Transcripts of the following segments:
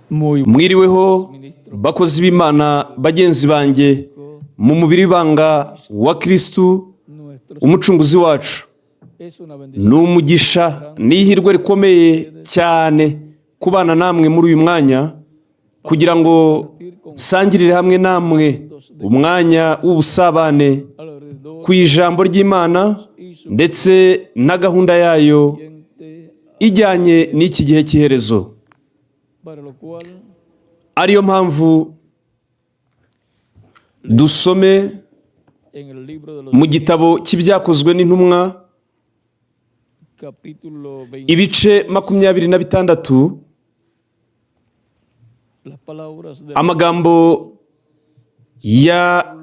Mwiriweho bakozi b'Imana bagenzi banjye mu mubiri w'ibanga wa Kristu umucunguzi wacu. Ni umugisha n'ihirwe rikomeye cyane kubana namwe muri uyu mwanya kugira ngo nsangirire hamwe namwe umwanya w'ubusabane ku ijambo ry'Imana ndetse na gahunda yayo ijyanye n'iki gihe cy'iherezo. Ariyo mpamvu dusome mu gitabo cy'ibyakozwe n'intumwa ibice 26 amagambo ya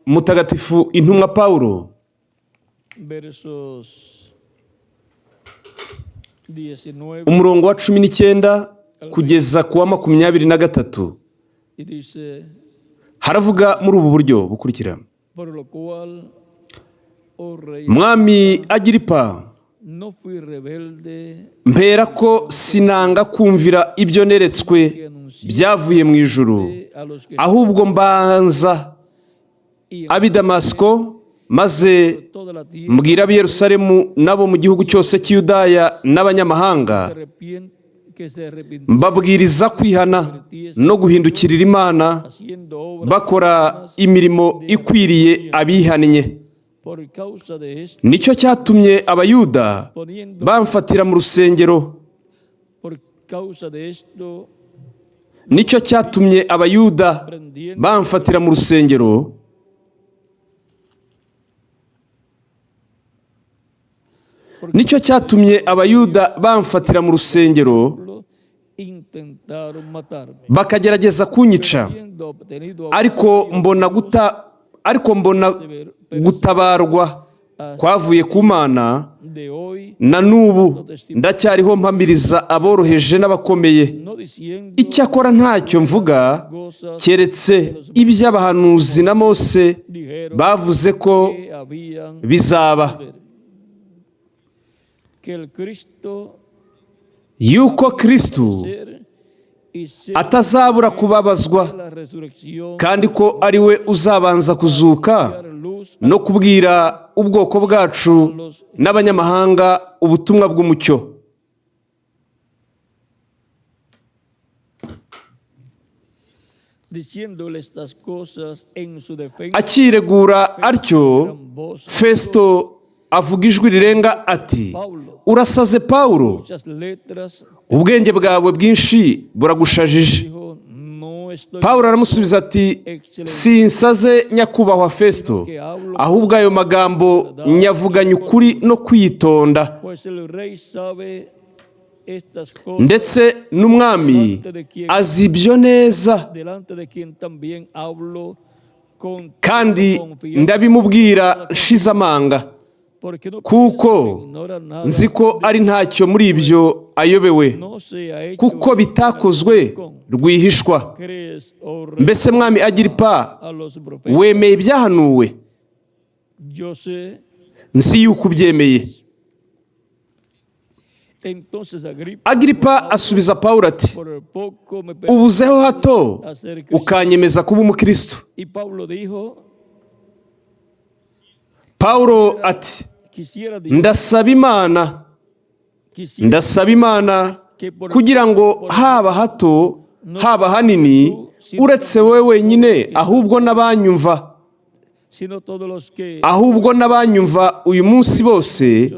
mutagatifu intumwa Pawulo umurongo wa 19 kugeza ku wa 23 haravuga muri ubu buryo bukurikira: Mwami Agiripa, mpera ko sinanga kumvira ibyo neretswe byavuye mu ijuru, ahubwo mbanza ab'i Damasiko, maze mbwira ab'i Yerusalemu n'abo mu gihugu cyose cy'Iyudaya n'abanyamahanga, mbabwiriza kwihana no guhindukirira Imana, bakora imirimo ikwiriye abihannye. Nicyo cyatumye abayuda bamfatira mu rusengero. Nicyo cyatumye abayuda bamfatira mu rusengero. Nicyo cyatumye abayuda bamfatira mu rusengero bakagerageza kunyica, ariko mbona gutabarwa kwavuye ku Mana. Na n'ubu ndacyariho mpamiriza aboroheje n'abakomeye. Icyakora ntacyo mvuga keretse iby'abahanuzi na Mose bavuze ko bizaba, yuko Kristo atazabura kubabazwa, kandi ko ari we uzabanza kuzuka no kubwira ubwoko bwacu n'abanyamahanga ubutumwa bw'umucyo. Akiregura atyo, Festo avuga ijwi rirenga ati: Urasaze Pawulo, ubwenge bwawe bwinshi buragushajije. Pawulo aramusubiza ati: Sinsaze nyakubahwa Festo, ahubwo ayo magambo nyavuganye ukuri no kwitonda, ndetse n'umwami azi ibyo neza, kandi ndabimubwira nshize amanga, kuko nzi ko ari ntacyo muri ibyo ayobewe, kuko bitakozwe rwihishwa. Mbese Mwami Agiripa, wemeye ibyahanuwe? Nzi yuko ubyemeye. Agiripa asubiza Pawulo ati: Ubuzeho hato ukanyemeza kuba umukristo. Pawulo ati: ndasaba Imana kugira ngo haba hato haba hanini, uretse wowe wenyine, ahubwo n'abanyumva uyu munsi bose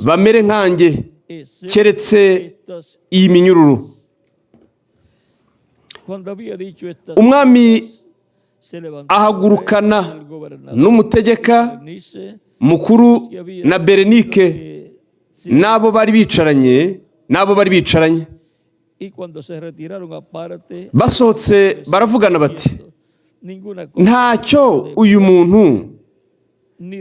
bamere nkanjye, keretse iyi minyururu. Umwami ahagurukana n'umutegeka mukuru na Berenike n'abo bari bicaranye. Basohotse baravugana bati: Ntacyo uyu muntu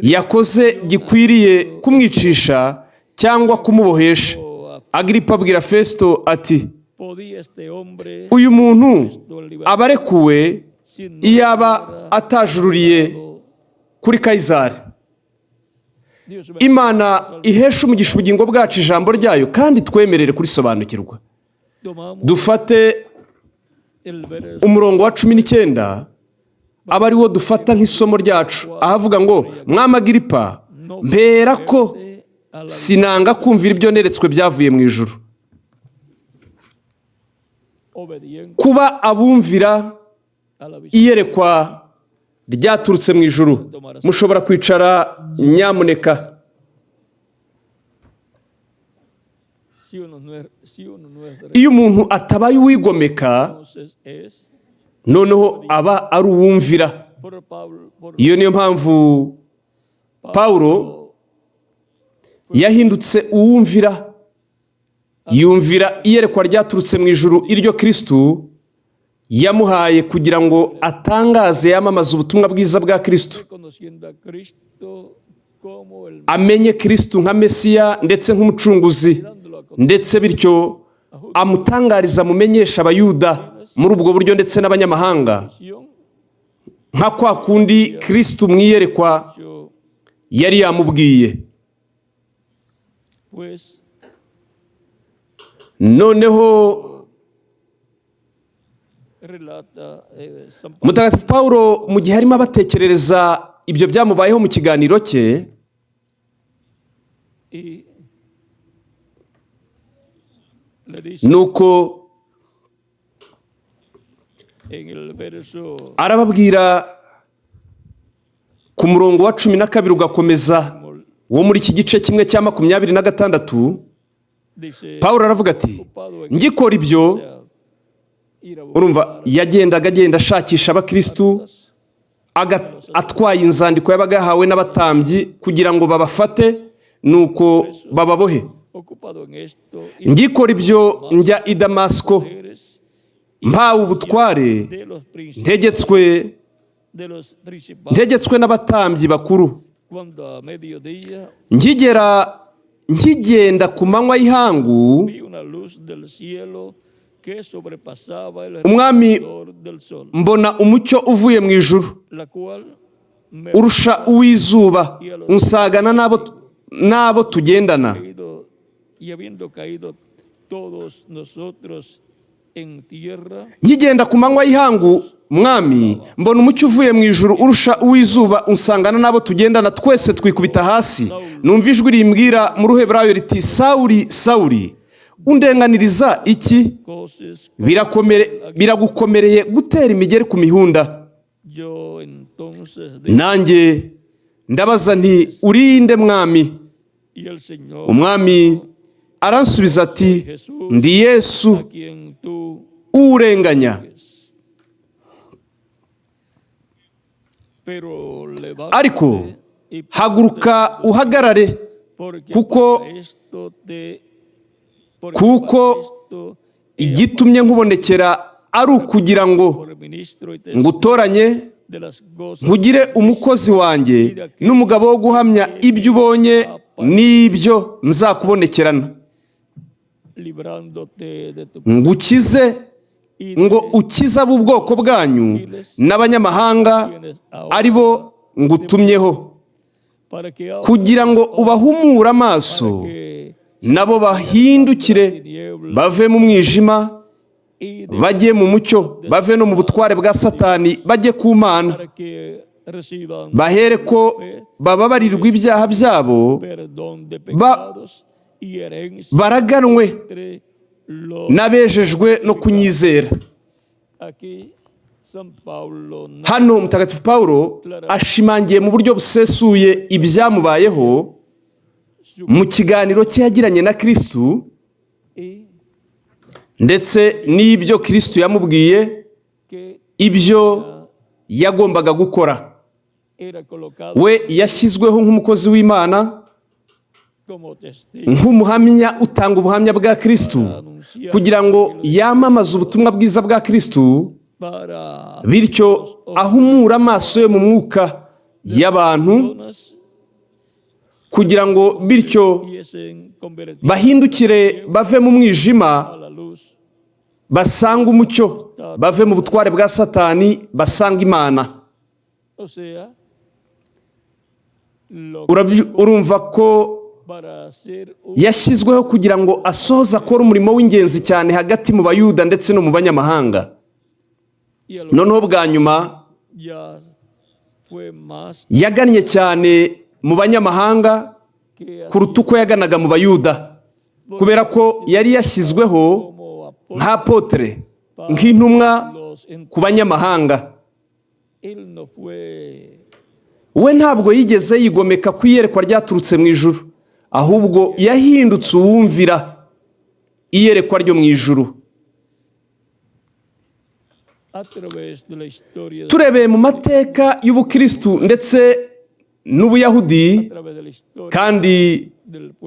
yakoze gikwiriye kumwicisha cyangwa kumubohesha. Agiripa abwira Festo ati: Uyu muntu aba arekuwe iyaba atajururiye kuri Kayizari. Imana ihesha ubugingo bwacu ijambo ryayo kandi twemerere kurisobanukirwa. Dufate umurongo wa 19 aba ari wo dufata nk'isomo ryacu, ahavuga ngo Mwami Agiripa, mpera ko sinanga kumvira ibyo neretswe byavuye mu ijuru. Kuba abumvira iyerekwa ryaturutse mu ijuru. Mushobora kwicara nyamuneka. Iyo umuntu atabaye uwigomeka, noneho aba ari uwumvira. Iyo niyo mpamvu Pawulo yahindutse uwumvira, yumvira iyerekwa ryaturutse mu ijuru, iryo Kristo yamuhaye kugira ngo atangaze, yamamaze ubutumwa bwiza bwa Kristo, amenye Kristo nka Mesiya ndetse nk'umucunguzi, ndetse bityo amutangariza, amumenyesha abayuda muri ubwo buryo ndetse n'abanyamahanga, nka kwa kundi Kristo mu iyerekwa yari yamubwiye. Noneho Mutagatifu Pawulo mu gihe arimo abatekerereza ibyo byamubayeho mu kiganiro cye, nuko arababwira ku murongo wa 12 ugakomeza wo muri iki gice kimwe cya 26, Pawulo aravuga ati, ngikora ibyo, urumva yagendaga agenda ashakisha abakristu, atwaye inzandiko yabaga yahawe n'abatambyi kugira ngo babafate nuko bababohe. Ngikora ibyo njya i Damasiko, mpawe ubutware, ntegetswe n'abatambyi bakuru. Nkigenda ku manywa y'ihangu, umwami mbona umucyo uvuye mu ijuru, urusha uw'izuba, unsagana n'abo tugendana. Nkigenda ku manywa y'ihangu, mwami mbona umucyo uvuye mu ijuru, urusha uw'izuba, unsangana n'abo tugendana, twese twikubita hasi. Numva ijwi rimbwira mu Ruheburayo riti, Sawuli, Sawuli, undenganiriza iki? Biragukomereye gutera imigeri ku mihunda. Nanjye ndabaza nti, urinde mwami? Umwami aransubiza ati, ndi Yesu urenganya. Ariko haguruka uhagarare, kuko igitumye nkubonekera ari ukugira ngo ngutoranye, nkugire umukozi wanjye n'umugabo wo guhamya ibyo ubonye n'ibyo nzakubonekerana, ngukize, ngo ukize ab'ubwoko bwanyu n'abanyamahanga ari bo ngutumyeho, kugira ngo ubahumure amaso, nabo bahindukire bave mu mwijima bajye mu mucyo, bave no mu butware bwa Satani bajye ku Mana, bahere ko bababarirwa ibyaha byabo, baraganwe n'abejejwe no kunyizera. Hano Mutagatifu Pawulo ashimangiye mu buryo busesuye ibyamubayeho mu kiganiro cye yagiranye na Kristo, ndetse n'ibyo Kristo yamubwiye, ibyo yagombaga gukora. We yashyizweho nk'umukozi w'Imana, nk'umuhamya utanga ubuhamya bwa Kristo, kugira ngo yamamaze ubutumwa bwiza bwa Kristo, bityo ahumura amaso yo mu mwuka y'abantu, kugira ngo bityo bahindukire bave mu mwijima basanga umucyo, bave mu butware bwa Satani basanga Imana. Urumva ko yashyizweho kugira ngo asohoze akora umurimo w'ingenzi cyane hagati mu bayuda ndetse no mu banyamahanga. noneho bwa nyuma yagannye cyane mu banyamahanga kuruta uko yaganaga mu bayuda, kubera ko yari yashyizweho nk'apotere, nk'intumwa ku banyamahanga. We ntabwo yigeze yigomeka ku iyerekwa ryaturutse mu ijuru, ahubwo yahindutse uwumvira iyerekwa ryo mu ijuru. Turebeye mu mateka y'ubukristu ndetse n'ubuyahudi, kandi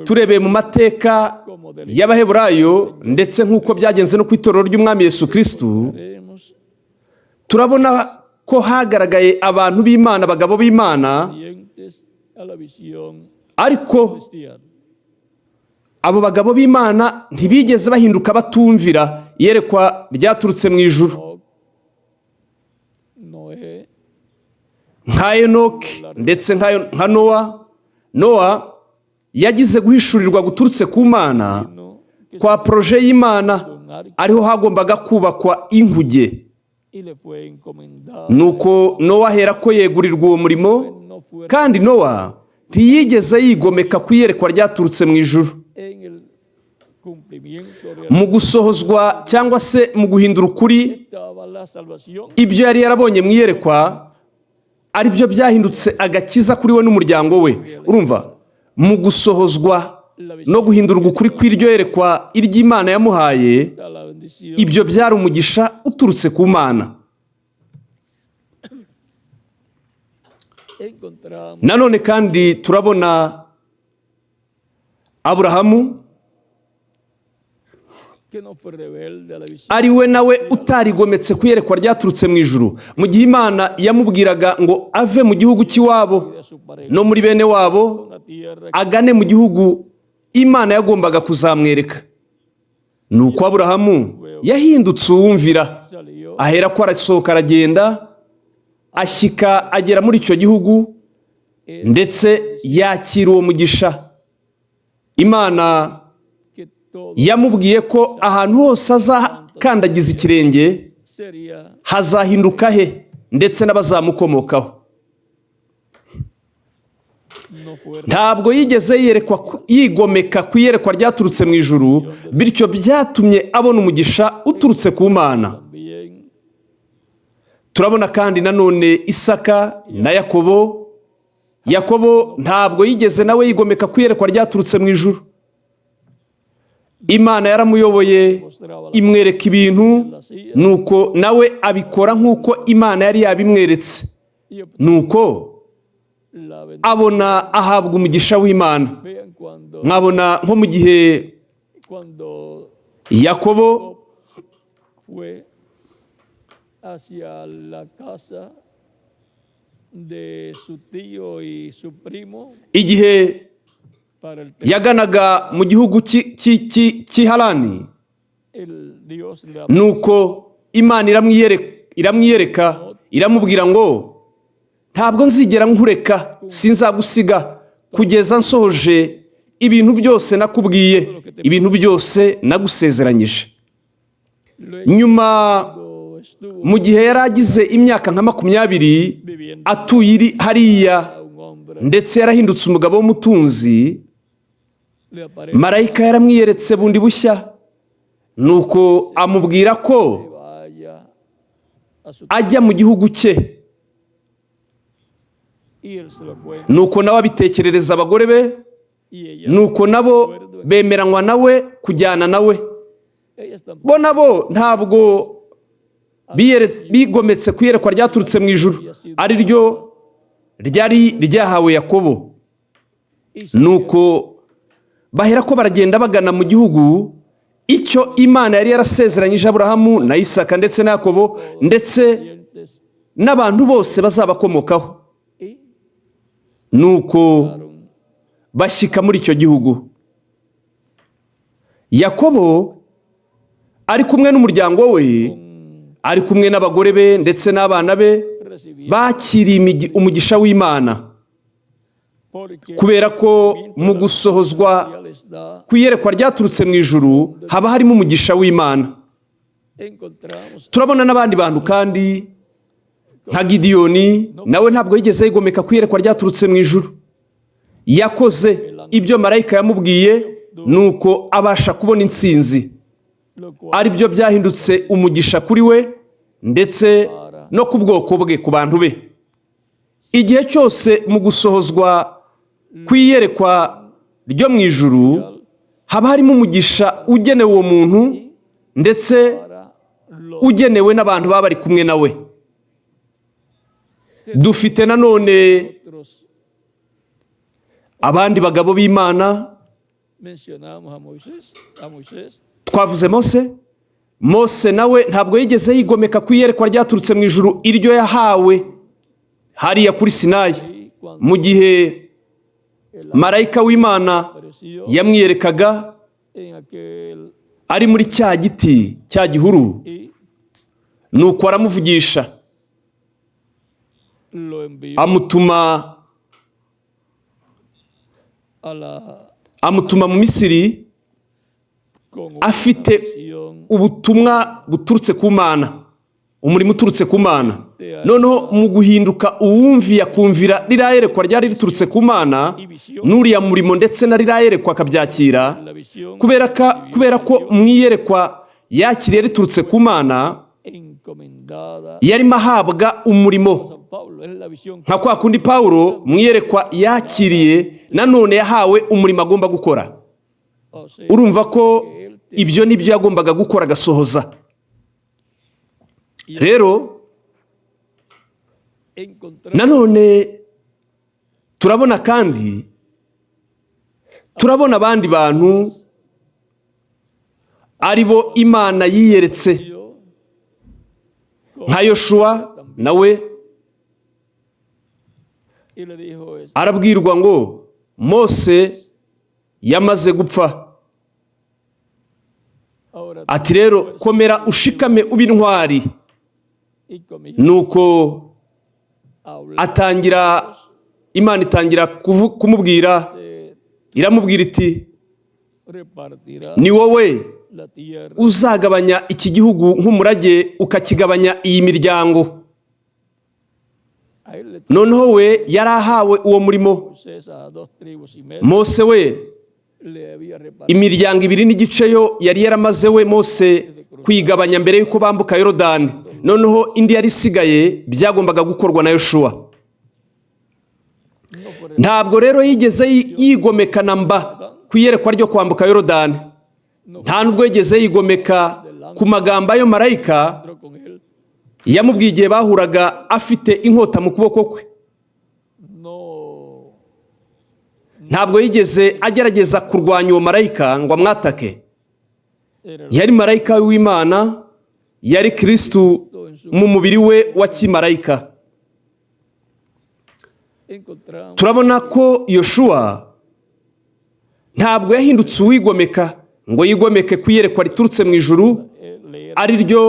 turebeye mu mateka y'abaheburayo ndetse nk'uko byagenze no ku itorero ry'umwami Yesu Kristu, turabona ko hagaragaye abantu b'Imana, abagabo b'Imana, ariko abo bagabo b'Imana ntibigeze bahinduka batumvira iyerekwa ryaturutse mu ijuru. Nka Enoki ndetse nka Nowa yagize guhishurirwa guturutse ku Mana kwa proje y'Imana, ariho hagombaga kubakwa inkuge. Nuko Nowa ahera ko yegurirwa uwo murimo, kandi Nowa ntiyigeze yigomeka ku iyerekwa ryaturutse mu ijuru. Mu gusohozwa cyangwa se mu guhindura ukuri, ibyo yari yarabonye mu iyerekwa ari byo byahindutse agakiza kuri we n'umuryango we. Urumva, mu gusohozwa no guhindurwa ukuri kw'iryo yerekwa iry'Imana yamuhaye, ibyo byari umugisha uturutse ku Mana. Nanone kandi turabona Aburahamu, ari we nawe utarigometse ku iyerekwa ryaturutse mu ijuru, mu gihe Imana yamubwiraga ngo ave mu gihugu cy'iwabo no muri bene wabo agane mu gihugu Imana yagombaga kuzamwereka. Nuko Aburahamu yahindutse uwumvira, ahera ko arasohoka aragenda, ashyika agera muri icyo gihugu, ndetse yakira uwo mugisha. Imana yamubwiye ko ahantu hose azakandagiza ikirenge hazahinduka he, ndetse n'abazamukomokaho. Ntabwo yigeze yigomeka ku iyerekwa ryaturutse mu ijuru, bityo byatumye abona umugisha uturutse ku Mana. Turabona kandi nanone Isaka na Yakobo. Yakobo ntabwo yigeze nawe yigomeka ku iyerekwa ryaturutse mu ijuru. Imana yaramuyoboye, imwereka ibintu, nuko nawe abikora nk'uko Imana yari yabimweretse. Nuko abona ahabwa umugisha w'Imana. Nkabona nko mu gihe Yakobo igihe yaganaga mu gihugu cy'i Harani, nuko Imana iramwiyereka, iramubwira ngo ntabwo nzigera nkureka, sinzagusiga kugeza nsohoje ibintu byose nakubwiye, ibintu byose nagusezeranyije. Nyuma mu gihe yari agize imyaka nka 20 atuye hariya, ndetse yarahindutse umugabo w'umutunzi, marayika yaramwiyeretse bundi bushya, nuko amubwira ko ajya mu gihugu cye. Nuko nawe abitekerereza abagore be, nuko nabo bemeranywa nawe kujyana nawe. Bo nabo ntabwo bigometse ku iyerekwa ryaturutse mu ijuru, ari ryo ryari ryahawe Yakobo. Nuko bahera ko baragenda bagana mu gihugu icyo Imana yari yarasezeranyije Aburahamu na Isaka ndetse na Yakobo, ndetse n'abantu bose bazabakomokaho. Nuko bashyika muri icyo gihugu. Yakobo ari kumwe n'umuryango we, ari kumwe n'abagore be ndetse n'abana be, bakiriye umugisha w'Imana, kubera ko mu gusohozwa ku iyerekwa ryaturutse mu ijuru haba harimo umugisha w'Imana. encontramos turabona n'abandi bantu kandi nka Gidiyoni nawe ntabwo yigeze yigomeka ku iyerekwa ryaturutse mu ijuru. Yakoze ibyo marayika yamubwiye nuko abasha kubona intsinzi, lo cual ari byo byahindutse umugisha kuri we ndetse no ku bwoko bwe, ku bantu be. Igihe cyose mu gusohozwa kw'iyerekwa ryo mu ijuru haba harimo umugisha ugenewe uwo muntu ndetse para los ugenewe n'abantu baba bari kumwe nawe. Dufite nanone otros. abandi bagabo b'Imana. Mencionamos a Moisés, Twavuze Mose nawe ntabwo yigeze yigomeka ku iyerekwa ryaturutse mu ijuru iryo yahawe hariya kuri Sinayi, y cuando mu gihe marayika w'Imana apareció yamwiyerekaga en aquel ari muri cya giti cya gihuru, y nuko aramuvugisha lo envió amutuma mu Misiri con una afite misión ubutumwa buturutse ku Mana, umurimo uturutse ku Mana. Noneho mu guhinduka uwumviye akumvira ririya yerekwa ryari riturutse ku Mana, n'uriya murimo ndetse na ririya yerekwa akabyakira, la visión kubera ko mu iyerekwa yakiriye riturutse ku Mana, encomendada yarimo ahabwa umurimo San Pablo, es la visión nka kwa kundi Pawulo mu iyerekwa yakiriye nanone yahawe umurimo agomba gukora. o sea, Urumva ko ibyo nibyo yagombaga gukora agasohoza. Rero encontrar nanone turabona kandi abandi bantu ari bo Imana yiyeretse nka Yoshuwa, nawe y le dijo eso. arabwirwa ngo Mose yamaze gupfa, Ahora ati rero komera ushikame ube intwari. y comenzó Nuko a hablar atangira, Imana itangira kumubwira, iramubwira iti repartirá ni wowe la tierra uzagabanya iki gihugu nk'umurage ukakigabanya iyi miryango. a él le Noneho we yari ahawe uwo murimo. Moisés a 2 tribus y media Mose we le había repartido imiryango 2 n'igice yo yari yaramaze we Mose kuyigabanya mbere y'uko bambuka Yorodani. Noneho indi yari isigaye byagombaga gukorwa na Yoshuwa. no por el Ntabwo rero yigeze yigomeka na mba ku iyerekwa ryo kwambuka Yorodani. Nta nubwo yigeze yigomeka ku magambo ayo marayika encuentro con él, yamubwiye igihe bahuraga afite inkota mu kuboko kwe. no Ntabwo yigeze agerageza kurwanya uwo marayika ngo amwatake. era Yari marayika w'Imana, yari Kristu mu mubiri we wa kimarayika. encontramos Turabona ko Yoshuwa ntabwo yahindutse uwigomeka ngo yigomeke ku iyerekwa riturutse mu ijuru, leer ari ryo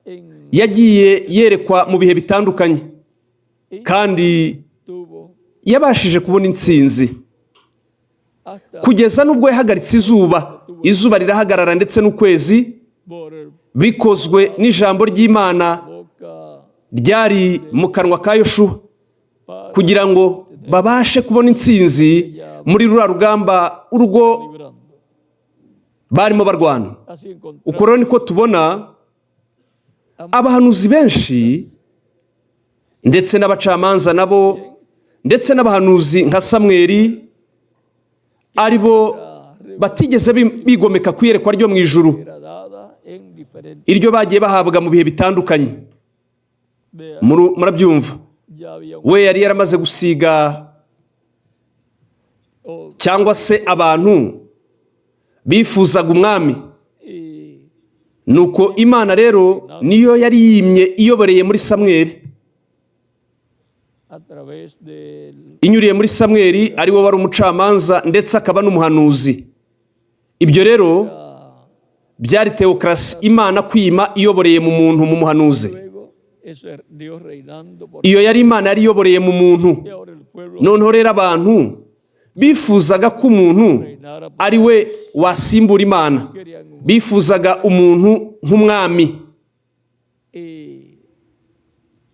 en yagiye yerekwa mu bihe bitandukanye, kandi tuvo yabashije kubona intsinzi hasta kugeza n'ubwo yahagaritse izuba rirahagarara ndetse n'ukwezi, por el bikozwe n'ijambo ry'Imana boca ryari mu kanwa ka Yoshuwa, para kugira ngo babashe kubona intsinzi muri ruriya rugamba urwo librando. barimo barwana. Así encontramos Uko rero niko tubona abahanuzi benshi ndetse n'abacamanza nabo ndetse n'abahanuzi nka Samweli ari bo batigeze bigomeka ku iyerekwa ryo mu ijuru, era dada en diferentes iryo bagiye bahabwa mu bihe bitandukanye. veas, Murabyumva, ya había we yari yaramaze gusiga cyangwa se abantu bifuzaga umwami. y Nuko Imana rero niyo yari yimye iyoboreye muri Samweli, a través del inyuriye muri Samweli ari we wari umucamanza ndetse akaba n'umuhanuzi. Ibyo rero byari teokrasi, Imana kwima iyoboreye mu muntu, mu muhanuzi. luego eso es Dios reinando por Iyo yari Imana yari iyoboreye mu muntu. y ahora el pueblo Noneho rero abantu bifuzaga ko umuntu reinara, ari we wasimbura imana, querían un bifuzaga umuntu nk'umwami. y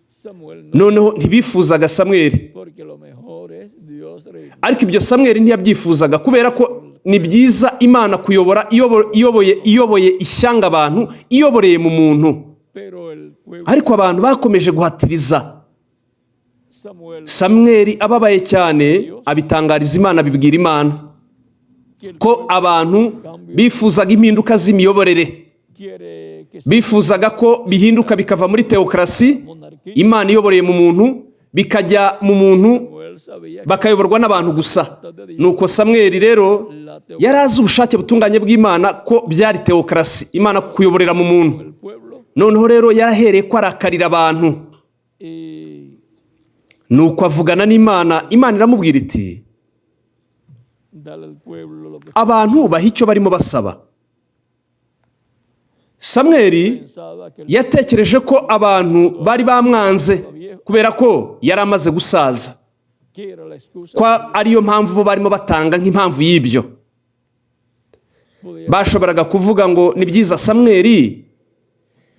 Samuel no, Noneho ntibifuzaga Samweli, porque lo mejor es Dios reinar. ariko ibyo Samweli ntiyabyifuzaga, kubera ko ni byiza Imana kuyobora iyoboye ishyanga abantu, iyoboreye mu muntu. Pero el pueblo Ariko abantu bakomeje guhatiriza. Samuel Samweli ababaye cyane abitangariza Imana, abibwira Imana ko abantu bifuzaga impinduka z'imiyoborere, quiere que bifuzaga ko bihinduka bikava muri teokrasi, monarquía. Imana iyoboreye mu muntu, bikajya mu muntu Samuel sabía que bakayoborwa n'abantu gusa. Nuko Samweli rero yari azi ubushake butunganye bw'Imana ko byari teokrasi, Imana kuyoborera mu muntu. el pueblo Noneho rero yarahereye ko arakarira abantu, y nuko avugana n'Imana. Imana iramubwira iti, dale al pueblo lo que abantu baha icyo barimo basaba. Samweli pensaba que el yatekereje ko abantu bari bamwanze kubera ko yari amaze gusaza, que era la excusa ko ariyo mpamvu bo barimo batanga nk'impamvu y'ibyo. podía, Bashoboraga kuvuga ngo ni byiza Samweli,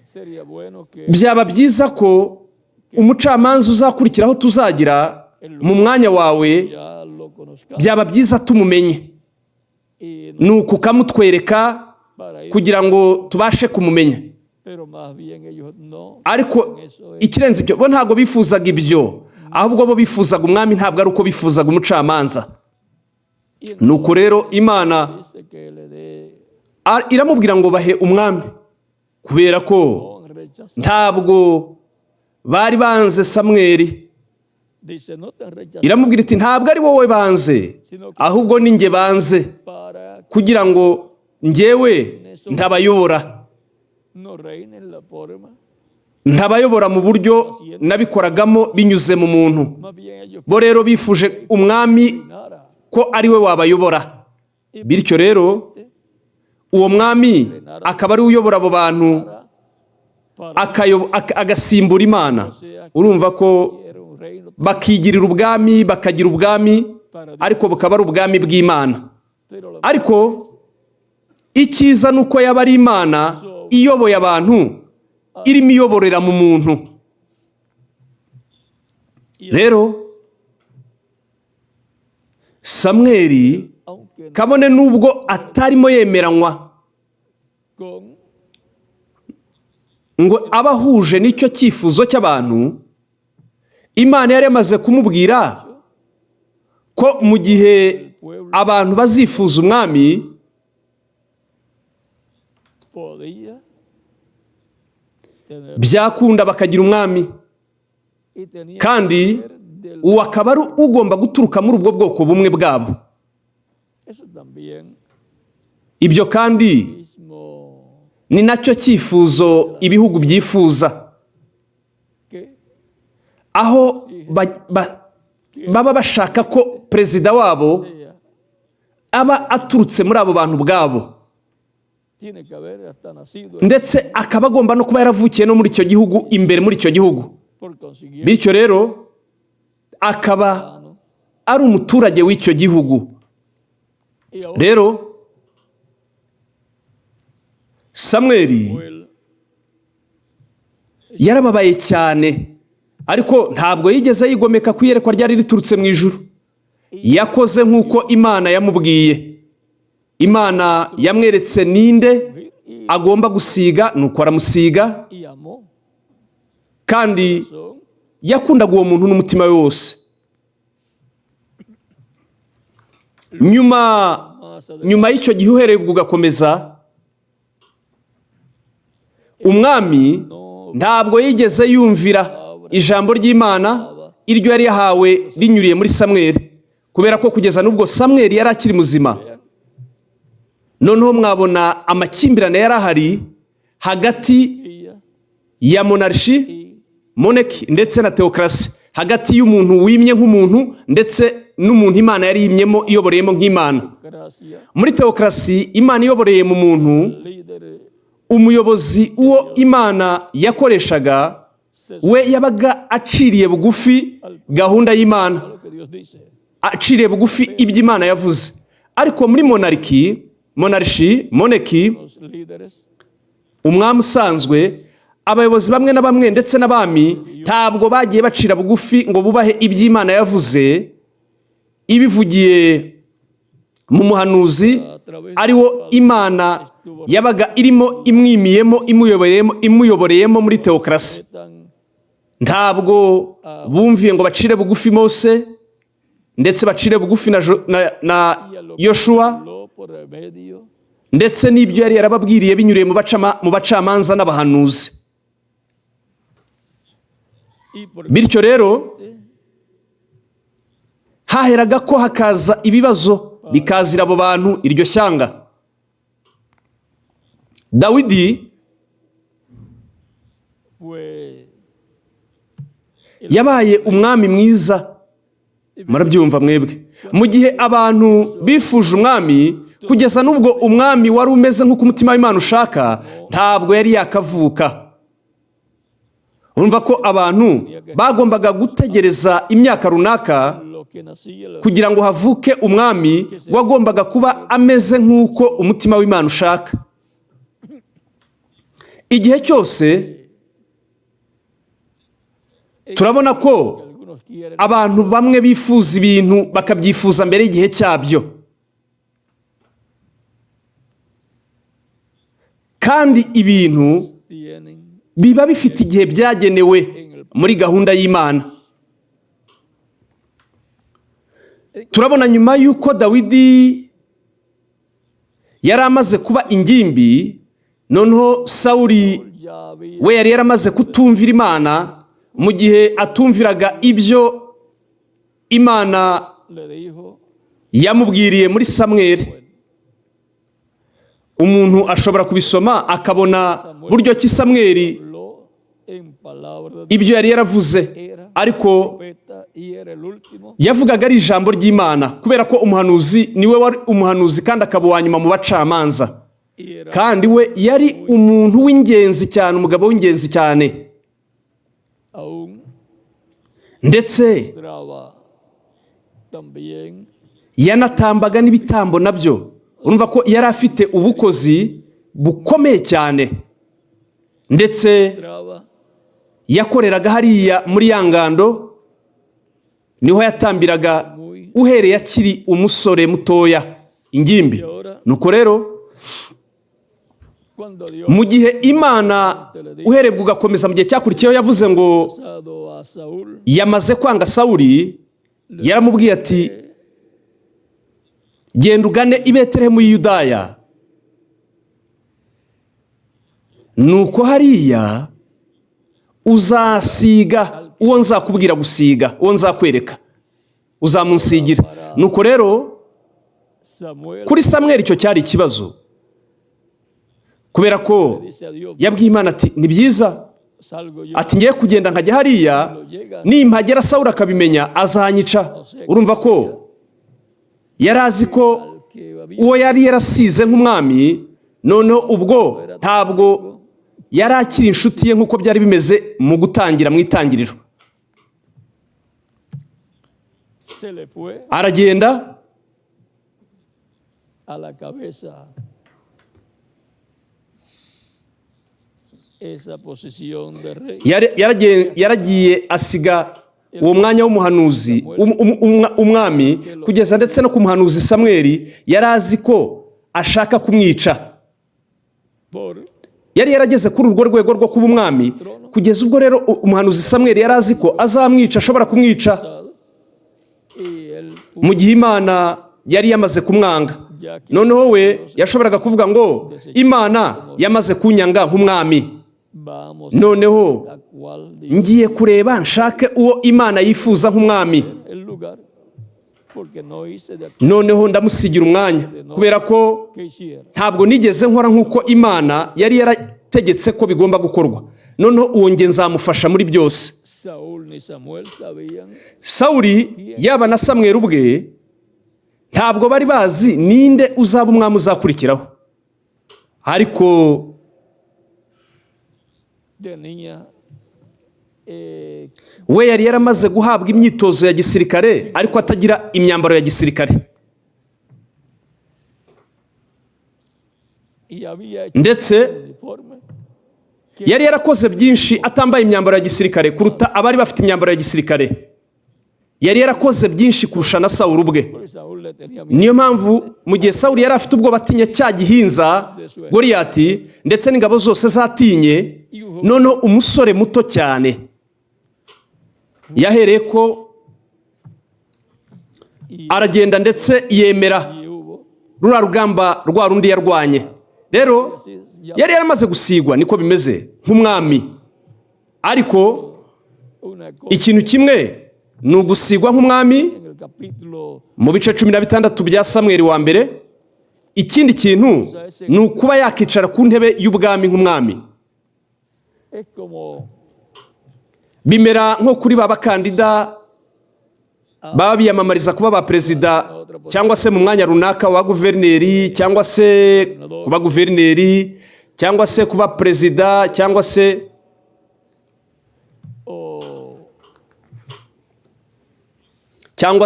sería bueno que byaba byiza ko umucamanza uzakurikiraho tuzagira mu mwanya wawe, ya lo conozcamos byaba byiza tumumenye, y no nuko ukamutwereka para ir, kugira ngo tubashe kumumenya. pero más bien ellos no Ariko eso es ikirenze ibyo, bo ntabwo bifuzaga ibyo, ahubwo bo bifuzaga umwami, ntabwo ari uko bifuzaga umucamanza. y Nuko rero Imana dice que le dé iramubwira ngo bahe umwami, kubera ko con rechazar. ntabwo bari banze Samweli. Dice no te han rechazado Iramubwira iti ntabwo ari wowe banze, ahubwo ni njye banze, para que kugira ngo njyewe ntabayobora, no reine en la forma, ntabayobora mu buryo nabikoragamo binyuze mu muntu. más bien ellos Bo rero bifuje umwami nada ko ari we wabayobora, bityo rero uwo mwami akaba ari we uyobora abo bantu, para agasimbura Imana. Urumva ko era un reino bakigirira ubwami, bakagira ubwami, ariko bukaba ari ubwami bw'Imana. pero la Ariko icyiza ni uko yaba ari Imana iyoboye abantu, irimo iyoborera mu muntu. Rero Samweli aunque kabone n'ubwo atarimo yemeranywa con ngo aba ahuje n'icyo cyifuzo cy'abantu, Imana yari yamaze kumubwira ko mu gihe abantu bazifuza umwami, podía tener byakunda bakagira umwami, y tenía kandi que ser del uwo akaba ari ugomba guturuka muri ubwo bwoko bumwe bwabo. eso también Ibyo kandi mismo ni nacyo cyifuzo ibihugu byifuza, que aho baba bashaka ko perezida wabo sea aba aturutse muri abo bantu ubwabo, tiene que haber hasta nacido ndetse akaba agomba no kuba yaravukiye no muri icyo gihugu, imbere muri icyo gihugu. por consiguiente Bityo rero akaba ari umuturage w'icyo gihugu. y ahora Rero Samweli Samuel yarababaye cyane, ariko ntabwo yigeze yigomeka ku iyerekwa ryari riturutse mu ijuru. Yakoze nk'uko Imana yamubwiye. Imana yamweretse ninde agomba gusiga, nuko aramusiga, y amó kandi son yakundaga uwo muntu n'umutima we wose. Nyuma y'icyo gihe uhereye ubwo ugakomeza, umwami ntabwo yigeze yumvira ijambo ry'Imana iryo yari yahawe rinyuriye muri Samweli, kubera ko kugeza n'ubwo Samweli yari akiri muzima. Noneho mwabona amakimbirane yari ahari hagati ya monarchi ndetse na teokrasi, hagati y'umuntu wimye nk'umuntu ndetse n'umuntu Imana yari yimyemo iyoboreyemo nk'Imana. Muri teokrasi Imana iyoboreye mu muntu, umuyobozi uwo Imana yakoreshaga we yabaga aciriye bugufi gahunda y'Imana, aciriye bugufi ibyo Imana yavuze. Ariko muri moneki, los líderes umwami usanzwe, abayobozi bamwe na bamwe ndetse n'abami ntabwo bagiye bacira bugufi ngo bubahe ibyo Imana yavuze ibivugiye mu muhanuzi ariwo Imana yabaga irimo imwimiyemo imuyoboreyemo muri teokrasi. están Ntabwo bumviye ngo bacire bugufi Mose ndetse bacire bugufi na y a lo que Yoshua habló por el medio ndetse n'ibyo yari yarababwiriye binyuriye mu bacamanza n'abahanuzi. y por Bityo rero haheraga ko hakaza ibibazo bikazira abo bantu iryo shyanga. Dawidi fue yabaye umwami mwiza, murabyumva mwebwe. Mu gihe abantu bifuje umwami, kugeza n'ubwo umwami wari umeze nk'uko umutima w'Imana ushaka, ntabwo yari yakavuka. Urumva ko abantu bagombaga gutegereza imyaka runaka lo que nacía kugira ngo havuke umwami wagombaga kuba ameze nk'uko umutima w'Imana ushaka. Igihe cyose turabona ko algunos quieren abantu bamwe bifuza ibintu bakabyifuza mbere y'igihe cyabyo, kandi ibintu tienen biba bifite igihe byagenewe muri gahunda y'Imana. Turabona nyuma y'uko Dawidi yari amaze kuba ingimbi, noneho Sawuli ya había we yari yaramaze kutumvira Imana. Mu gihe atumviraga ibyo Imana le dijo yamubwiriye muri Samweli, umuntu ashobora kubisoma akabona buryo ki Samweli habló en palabras de ibyo yari yaravuze, era ariko profeta y era el último yavugaga ari ijambo ry'Imana, kubera ko umuhanuzi niwe wari umuhanuzi kandi akaba uwa nyuma mu bacamanza, y era kandi we yari umuntu w'ingenzi cyane, umugabo w'ingenzi cyane, aún ndetse traba también yanatambaga n'ibitambo nabyo. Urumva ko yari afite ubukozi bukomeye cyane, ndetse traba yakoreraga hariya muri ya ngando, niho yatambiraga uhereye akiri umusore mutoya, ingimbi. Nuko rero cuando Dios mu gihe Imana uherebwa ugakomeza mu gihe cyakurikiyeho yavuze ngo pasado a Saúl yamaze kwanga Sawuli, yaramubwiye ati genda ugane i Betelehemu y'i Yudaya, nuko hariya uzasiga uwo nzakubwira gusiga, uwo nzakwereka uzamunsigira. Nuko rero Samuel kuri Samweli icyo cyari ikibazo, kubera ko dice a Dios yabwiye Imana ati ni byiza, salgo yo ati ngiye kugenda nkajya hariya, nimpagera Sawuli akabimenya azanyica. Urumva ko yari azi ko que había uwo yari yarasize nk'umwami, noneho ubwo ntabwo yari akiri inshuti ye nk'uko byari bimeze mu gutangira, mu itangiriro. se le fue Aragenda a la cabeza esa posición de rey yaragiye asiga uwo mwanya w'umuhanuzi umwami, kugeza ndetse no ku muhanuzi Samweli yari azi ko ashaka kumwica. por Yari yarageze kuri urwo rwego rwo kuba umwami, kugeza ubwo rero umuhanuzi Samweli yari azi ko azamwica, ashobora kumwica, y él mu gihe Imana yari yamaze kumwanga. ya que Noneho we yashoboraga kuvuga ngo Imana yamaze kunyanga nk'umwami, vamos noneho a cuál ngiye kureba nshake uwo Imana yifuza nk'umwami, el lugar porque no hice de aquí noneho ndamusigira umwanya, kubera ko que hiciera. ntabwo nigeze nkora nk'uko Imana yari yarategetse ko bigomba gukorwa. Noneho uwo nge nzamufasha muri byose. Saúl ni Samuel sabían Sawuli yaba na Samweli ubwe ntabwo bari bazi ninde uzaba umwami uzakurikiraho, ariko tenía we yari yaramaze guhabwa imyitozo ya gisirikare ariko atagira imyambaro ya gisirikare, ndetse yari yarakoze byinshi atambaye imyambaro ya gisirikare kuruta abari bafite imyambaro ya gisirikare. Yari yarakoze byinshi kurusha na Sawuli ubwe. Niyo mpamvu mu gihe Sawuli yari afite ubwoba atinya cya gihinza Goliyati ndetse n'ingabo zose zatinye, noneho umusore muto cyane yahereye ko aragenda ndetse yemera ruriya rugamba rwa rundi yarwanye. Rero yari yaramaze gusigwa, niko bimeze nk'umwami, ariko ikintu kimwe ni ugusigwa nk'umwami mu bice 16 bya Samweli wa mbere. Ikindi kintu ni ukuba yakicara ku ntebe y'ubwami nk'umwami. Bimera nko kuri ba bakandida baba biyamamariza kuba ba perezida cyangwa se mu mwanya runaka wa guverineri cyangwa se kuba guverineri cyangwa se kuba perezida cyangwa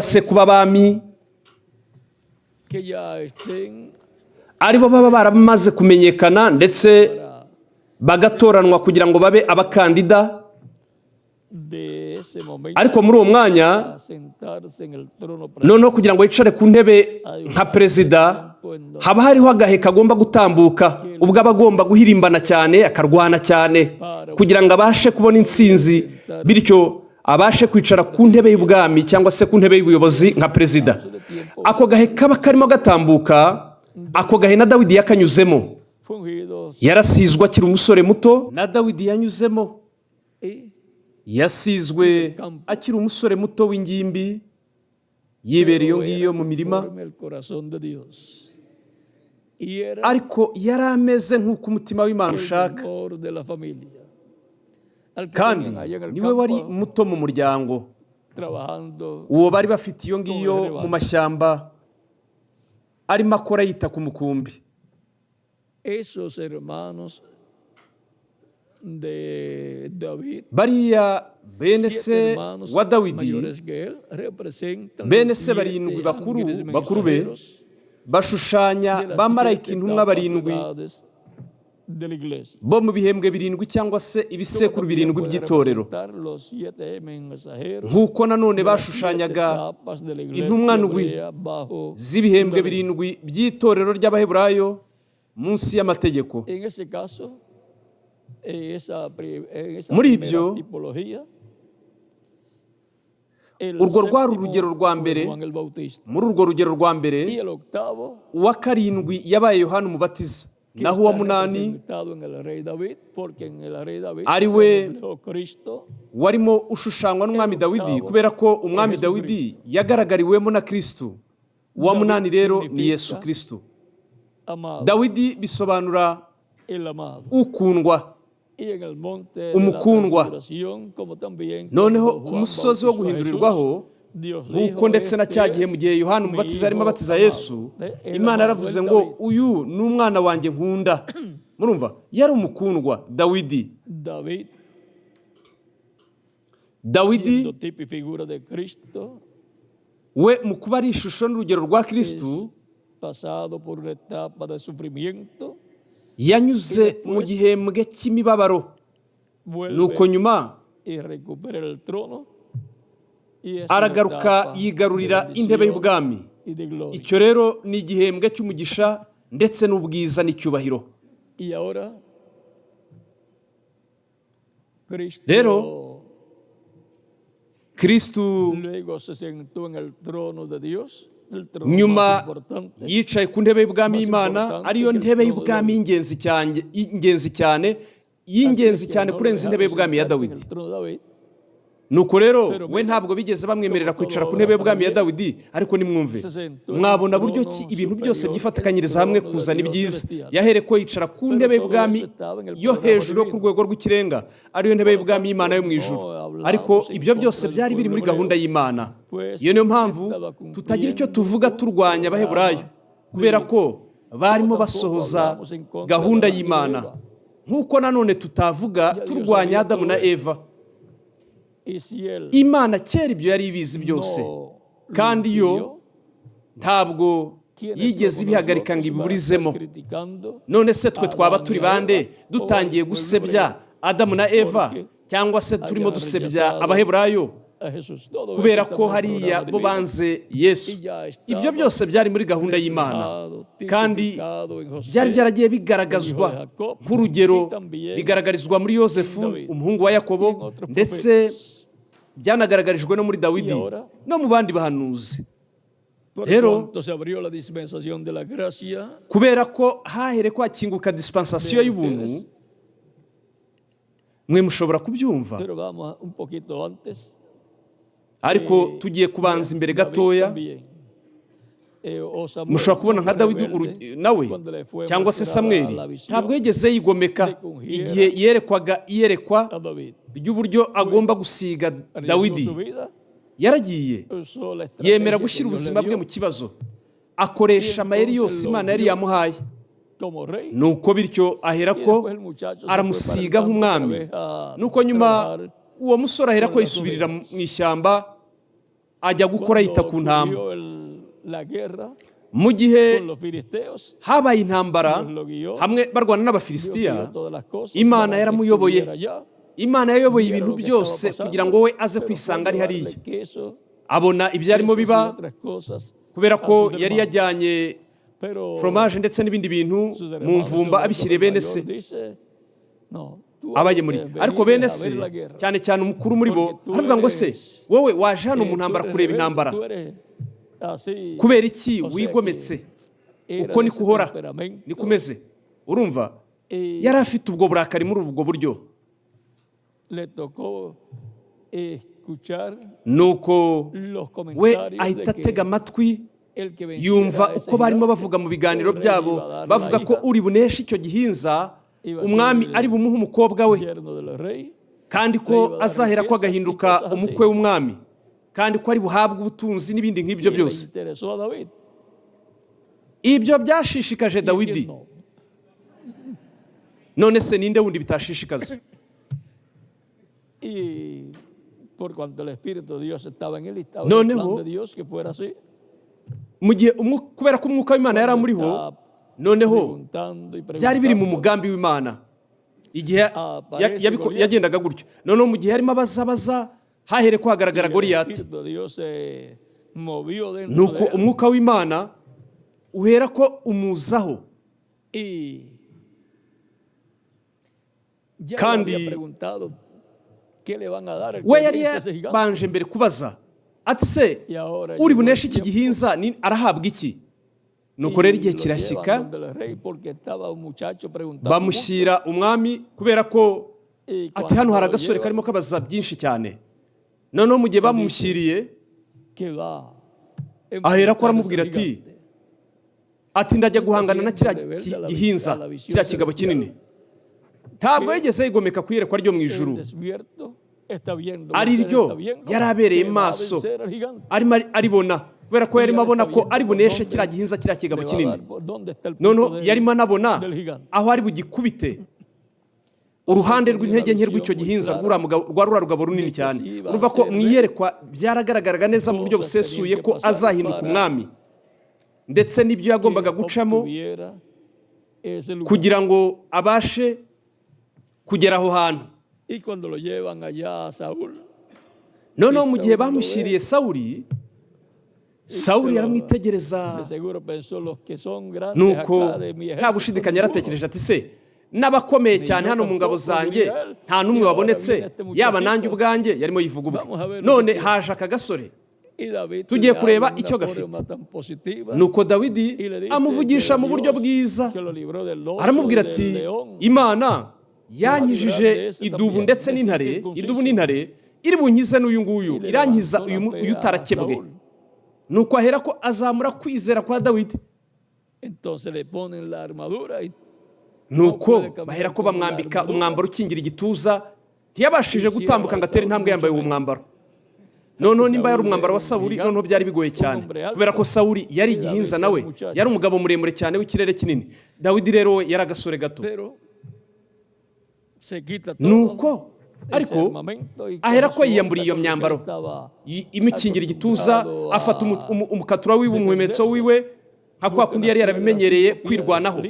se kuba abami, aribo baba baramaze kumenyekana ndetse bagatoranwa kugira ngo babe abakandida. Ariko muri uwo mwanya noneho kugira ngo yicare ku ntebe nka perezida, haba hariho agahe kagomba gutambuka, ubwo aba agomba guhirimbana cyane, akarwana cyane kugira ngo abashe kubona intsinzi, bityo abashe kwicara ku ntebe y'ubwami cyangwa se ku ntebe y'ubuyobozi nka perezida. Ako gahe kaba karimo gatambuka, ako gahe na Dawidi yakanyuzemo. Yarasizwe akiri umusore muto, na Dawidi yanyuzemo. Yasizwe akiri umusore muto w'ingimbi, yibereye iyo ngiyo mu mirima, ariko yari ameze nk'uko umutima w'Imana ushaka, kandi niwe wari muto mu muryango. Uwo bari bafite iyo ngiyo mu mashyamba, arimo akora yita ku mukumbi. Bariya bene se wa Dawidi, bene se barindwi bakuru be, bashushanya bamarayika intumwa barindwi bo mu bihembwe birindwi cyangwa se ibisekuru birindwi by'itorero. Nk'uko nanone bashushanyaga intumwa ndwi z'ibihembwe birindwi by'itorero ry'Abaheburayo munsi y'amategeko. Muri ibyo, urwo rwari urugero rwa mbere. Muri urwo rugero rwa mbere, uwa karindwi yabaye Yohana Umubatiza, naho uwa munani ari we warimo ushushanywa n'umwami Dawidi, kubera ko umwami Dawidi yagaragariwemo na Kristo. Uwa munani rero ni Yesu Kristo. Dawidi bisobanura ukundwa, umukundwa. Noneho ku musozi wo guhindurirwaho, nk'uko ndetse na cya gihe mu gihe Yohana Umubatiza arimo abatiza Yesu, Imana yaravuze ngo uyu ni umwana wanjye nkunda. Murumva, yari umukundwa Dawidi. We mu kuba ari ishusho n'urugero rwa Kristo, yanyuze mu gihembwe cy'imibabaro, nuko nyuma aragaruka yigarurira intebe y'ubwami. Icyo rero ni igihembwe cy'umugisha ndetse n'ubwiza n'icyubahiro. Rero Kristo nyuma yicaye ku ntebe y'ubwami y'Imana, ariyo ntebe y'ubwami y'ingenzi cyane kurenza intebe y'ubwami ya Dawidi. Nuko rero we ntabwo bigeze bamwemerera kwicara ku ntebe y'ubwami ya Dawidi, ariko nimwumve, mwabona buryo ki ibintu byose byifatikanyiriza hamwe kuzana ibyiza. Yahereye ko yicara ku ntebe y'ubwami yo hejuru yo ku rwego rw'ikirenga, ariyo ntebe y'ubwami y'Imana yo mu ijuru. Ariko ibyo byose byari biri muri gahunda y'Imana. Iyo niyo mpamvu tutagira icyo tuvuga turwanya Abaheburayo, kubera ko barimo basohoza gahunda y'Imana. Nk'uko nanone tutavuga turwanya Adamu na Eva. Y si él imana kera ibyo yari ibizi byose no kandi lo yo impidió, ntabwo ¿quiénes yigeze somos ibihagarika ngo nosotros para ibiburizemo estar criticando none se twe a twaba Adán turi y a Eva? bande dutangiye O el gusebya hombre adamu na eva Porque cyangwa se turimo hayan dusebya rechazado abaheburayo a Jesús. Todo kubera eso ko está en el hariya programa de bo vida. banze yesu Y ya estaba ibyo byose byari muri gahunda y'imana kandi tipificado en José, byari byaragiye bigaragazwa el hijo de Jacob, nk'urugero y también bigaragarizwa muri yosefu en David, umuhungu wa y en yakobo otros ndetse profetas. byanagaragarijwe no muri dawidi Y ahora, no mu bandi bahanuzi Por Pero- cuanto se abrió la dispensación de la gracia, kubera ko hahere kwakinguka dispensasiyo y'ubuntu mwe mushobora kubyumva pero vamos un poquito antes. ariko tugiye kubanza imbere gatoya mushobora kubona nka dawidi nawe cyangwa se samweli ntabwo yigeze yigomeka igihe yerekwaga iyerekwa ry'uburyo agomba gusiga dawidi yaragiye yemera gushyira ubuzima bwe mu kibazo akoresha amayeri yose imana yari yamuhaye nuko bityo ahera ko aramusiga nk'umwami nuko nyuma uwo musore ahera ko yisubirira mu ishyamba ajya gukora yita ku ntama mu gihe habaye intambara hamwe barwana n'abafilisitiya imana yaramuyoboye imana yayoboye ibintu byose kugira ngo we aze kwisanga ari hariya abona ibyarimo biba kubera ko yari yajyanye foromaje ndetse n'ibindi bintu mu mvumba abishyiriye bene se abagemuriye ariko bene se cyane cyane umukuru muri bo aravuga ngo se wowe waje hano mu ntambara kureba intambara kubera iki wigometse uko niko uhora niko umeze urumva yari afite ubwo burakari muri ubwo buryo nuko we ahita atega amatwi yumva uko barimo bavuga mu biganiro byabo bavuga ko uri buneshe icyo gihinza umwami ari bumuhe umukobwa we kandi ko azahera ko agahinduka umukwe w'umwami kandi ko ari buhabwe ubutunzi n'ibindi nk'ibyo byose ibyo byashishikaje dawidi none se ninde wundi bitashishikaza noneho mu gihe kubera ko umwuka w'imana yari amuriho noneho byari biri mu mugambi w'imana igihe yagendaga gutyo noneho mu gihe yarimo abaza hahere ko hagaragara goriyati nuko umwuka w'imana uhera ko umuzaho kandi we yari yabanje mbere kubaza ati se uri buneshe iki gihinza arahabwa iki nuko rero igihe kirashyika bamushyira umwami kubera ko ati hano hari agasore karimo kabaza byinshi cyane noneho mu gihe bamushyiriye ahera ko aramubwira ati ndajya guhangana na kiriya gihinza kiriya kigabo kinini ntabwo yigeze yigomeka ku iyerekwa ryo mu ijuru ari ryo yari abereye maso arimo aribona kubera ko yarimo abona ko ari buneshe kiriya gihinza kiriya kigabo kinini noneho yarimo anabona aho ari bugikubite uruhande rw'intege nke rw'icyo gihinza rwa ruriya rugabo runini cyane urumva ko mu iyerekwa byaragaragaraga neza mu buryo busesuye ko azahinduka umwami ndetse n'ibyo yagombaga gucamo kugira ngo abashe kugera aho hantu noneho mu gihe bamushyiriye sawuli yaramwitegereza nuko nta gushidikanya yaratekereje ati se n'abakomeye cyane hano mu ngabo zanjye nta n'umwe wabonetse yaba nanjye ubwanjye yarimo yivuga ubwe none haje aka gasore tugiye kureba icyo gafite nuko dawidi amuvugisha mu buryo bwiza aramubwira ati imana yanyijije idubu ndetse n'intare idubu n'intare iri bunkize n'uyu nguyu irankiza uyu utarakebwe nuko ahera ko azamura kwizera kwa dawidi nuko bahera ko bamwambika umwambaro ukingira igituza ntiyabashije gutambuka ngo atere intambwe yambaye uwo mwambaro noneho nimba yari umwambaro wa sawuli noneho byari bigoye cyane kubera ko sawuli yari igihinza nawe yari umugabo muremure cyane w'ikirere kinini dawidi rero we yari agasore gato nuko ariko ahera ko yiyamburiye iyo myambaro imukingira igituza, afata umukatura wiwe, umuhumetso wiwe, nka kwa kundi yari yarabimenyereye kwirwanaho.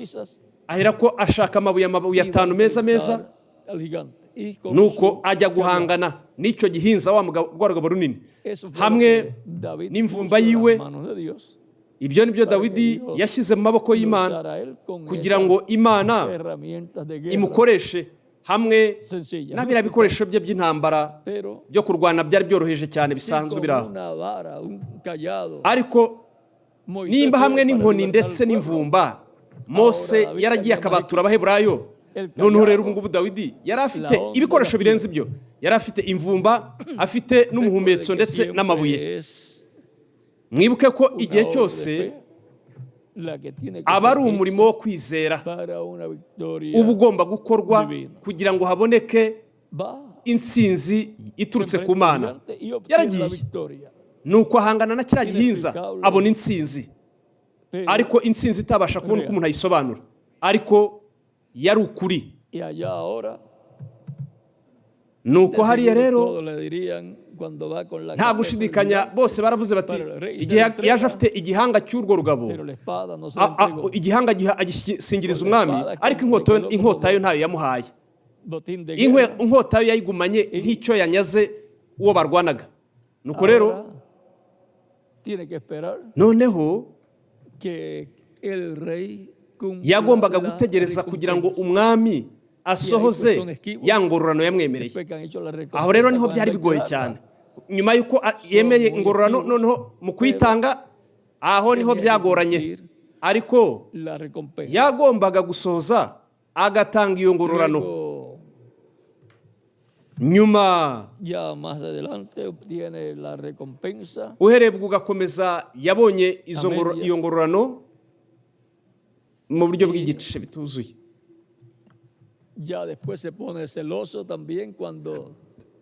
Ahera ko ashaka amabuye atanu meza meza, nuko ajya guhangana n'icyo gihinza wa rugabo runini hamwe n'imvumba yiwe. Ibyo ni byo Dawidi yashyize mu maboko y'Imana kugira ngo Imana imukoreshe hamwe na biriya bikoresho bye by'intambara byo kurwana byari byoroheje cyane bisanzwe biri aho. Ariko nimba hamwe n'inkoni ndetse n'imvumba Mose yaragiye akabatura Abaheburayo, noneho rero ubu ngubu Dawidi yari afite ibikoresho birenze ibyo. Yari afite imvumba, afite n'umuhumetso ndetse n'amabuye. Mwibuke ko igihe cyose aba ari umurimo wo kwizera uba ugomba gukorwa kugira ngo haboneke intsinzi iturutse ku Mana. Yaragiye nuko ahangana na kiriya gihinza abona intsinzi, ariko intsinzi itabasha kubona uko umuntu ayisobanura, ariko yari ukuri. Nuko hariya rero nta gushidikanya bose baravuze bati igihe yaje afite igihanga cy'urwo rugabo, igihanga agisingiriza umwami, ariko inkota yo ntayo yamuhaye. Inkota yo yayigumanye nk'icyo yanyaze uwo barwanaga. Nuko rero noneho yagombaga gutegereza kugira ngo umwami asohoze ya ngororano yamwemereye. Aho rero niho byari bigoye cyane. Nyuma y'uko yemeye ingororano, noneho mu kuyitanga aho niho byagoranye, ariko yagombaga gusohoza agatanga iyo ngororano. Nyuma uherebwa ugakomeza, yabonye iyo ngororano mu buryo bw'igice bituzuye.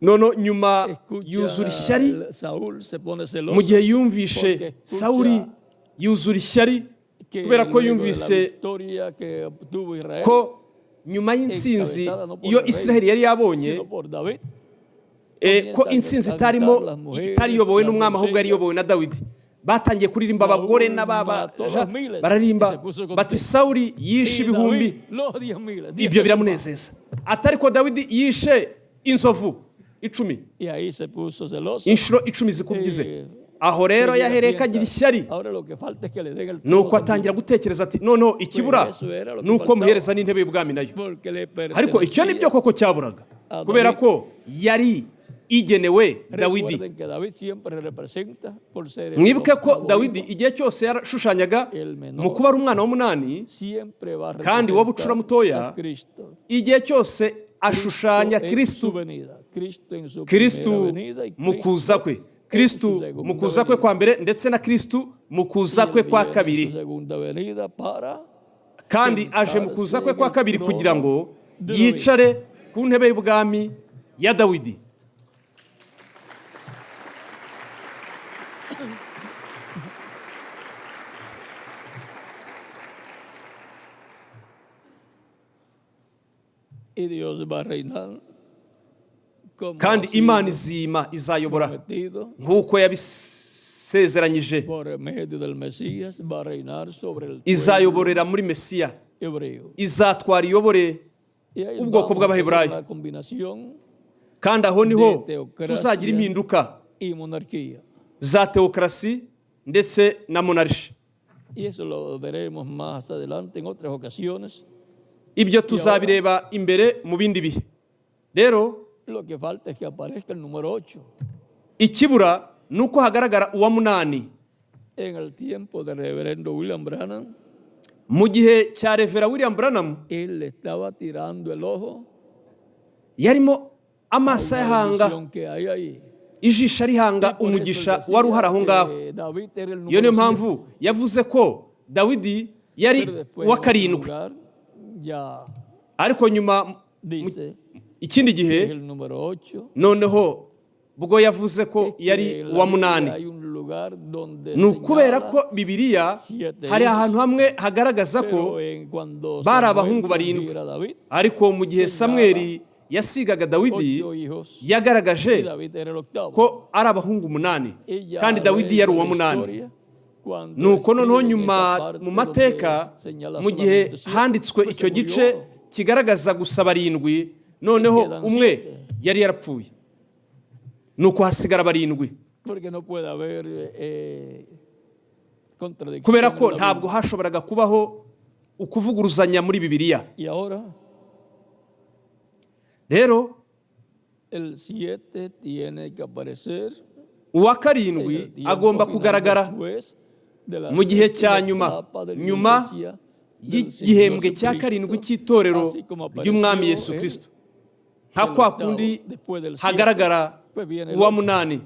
Nono nyuma yuzura ishyari, mu gihe yumvishe Sawuli yuzura ishyari kubera ko yumvise ko nyuma y'intsinzi iyo Israheli yari yabonye ko intsinzi itariyobowe n'umwami, ahubwo yari iyobowe na Dawidi. Batangiye kuririmba, abagore n'abaja bararimba bati Sawuli yishe ibihumbi. Ibyo biramunezeza. Atari ko Dawidi yishe inzovu 10, inshuro 10 zikubyize. Aho rero yahereye kagira ishyari, nuko atangira gutekereza ati noneho ikibura nuko muhereza n'intebe y'ubwami nayo. Ariko icyo ni byo koko cyaburaga, kubera ko yari igenewe Dawidi. Mwibuke ko Dawidi igihe cyose yarashushanyaga mu kuba ari umwana w'umunani kandi wo bucura mutoya, igihe cyose ashushanya Kristo mu kuza kwe, Kristo mu kuza kwe kwa mbere ndetse na Kristo mu kuza kwe kwa kabiri. Kandi aje mu kuza kwe kwa kabiri kugira ngo yicare ku ntebe y'ubwami ya Dawidi. Kandi Imana izima izayobora nk'uko yabisezeranyije. Izayoborera muri Mesiya, izatwara iyobore ubwoko bw'Abaheburayo. Kandi aho niho tuzagira impinduka za teokrasi ndetse na monarshi. Ibyo tuzabireba imbere mu bindi bihe. Rero ikibura nuko hagaragara uwa munani. Mu gihe cya Revera William Branham, yarimo amaso yahanga, ijisho rihanga umugisha wari uhari aho ngaho. Iyo niyo mpamvu yavuze ko Dawidi yari wa karindwi. Ariko nyuma ikindi gihe noneho bwo yavuze ko yari wa munani. Ni ukubera ko Bibiliya hari ahantu hamwe hagaragaza ko bari abahungu 7, ariko mu gihe Samweli yasigaga dawidi 8 hijos y yagaragaje David era el octavo. ko ari abahungu 8 Y ya kandi dawidi yari luego uwa la 8. historia, cuando nuko noneho escriben nyuma esa parte mu donde mateka señala mu gihe solamente 7, handitswe pues icyo se gice murió. kigaragaza gusa 7, noneho quedan umwe 7. yari yarapfuye, nuko hasigara 7, Porque no puede haber contradicción kubera en ko la ntabwo Biblia. hashoboraga kubaho ukuvuguruzanya muri bibiliya. Y ahora rero el 7 tiene que aparecer uwa en 7 el tiempo agomba final kugaragara después de la mu gihe cya séptima nyuma, etapa de la nyuma iglesia del y'igihembwe Señor cya Jesucristo, 7 cy'itorero así como apareció ry'umwami Yesu en Kristo. nka el kwa octavo, kundi después del 7, hagaragara pues viene el uwa 8. 8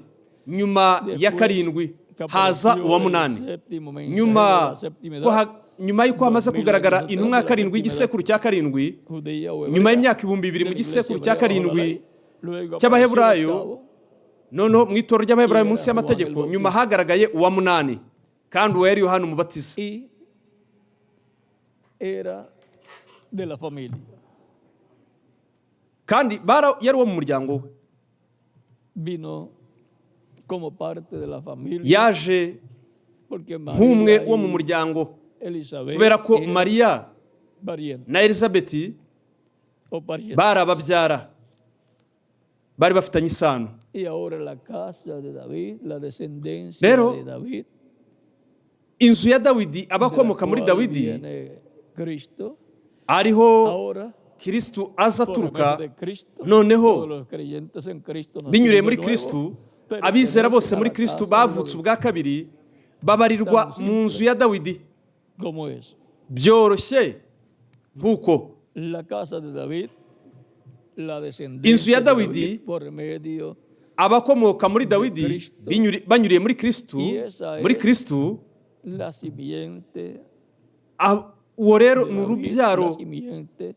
nyuma ya Después 7 que haza apareció uwa el 8 séptimo mensajero de nyuma la séptima edad, nyuma y'uko hamaze 2000 kugaragara años intumwa ya atrás de la 7 séptima y'igisekuru cya 7 judía o nyuma hebrea, y'imyaka 2000 de mu la gisekuru iglesia cya hebrea bajo la 7 ley, luego cy'abaheburayo, apareció el octavo, noneho mu itorero ry'abaheburayo Era munsi y'amategeko Juan el nyuma Bautista. hagaragaye uwa 8 kandi uwo yari Yohana umubatiza. y era de la familia. kandi yari uwo mu muryango we, Vino como parte de la familia yaje porque nk'umwe María wo mu y muryango, Elizabeth kubera ko eran Mariya parientes na Elizabeti o parientes. bari ababyara, bari bafitanye isano. Y ahora la casa de David, la descendencia Pero, de David, inzu ya Dawidi, de la abakomoka muri cual Dawidi, viene Cristo, ariho ahora Kristo aza por aturuka. medio de Cristo, noneho todos los creyentes en Cristo nacieron binyuriye de muri nuevo, Kristo, pero abizera bose pertenecen a muri la Kristo casa de bavutse David. ubwa kabiri babarirwa Tan mu nzu ya Dawidi. ¿Cómo es? byoroshye nk'uko La casa de David, la Inzu descendencia ya de Dawidi, David por medio abakomoka muri Dawidi Kristo. banyuriye muri Kristo, Y esa muri es Kristo, la simiente uwo rero de ni David, urubyaro la simiente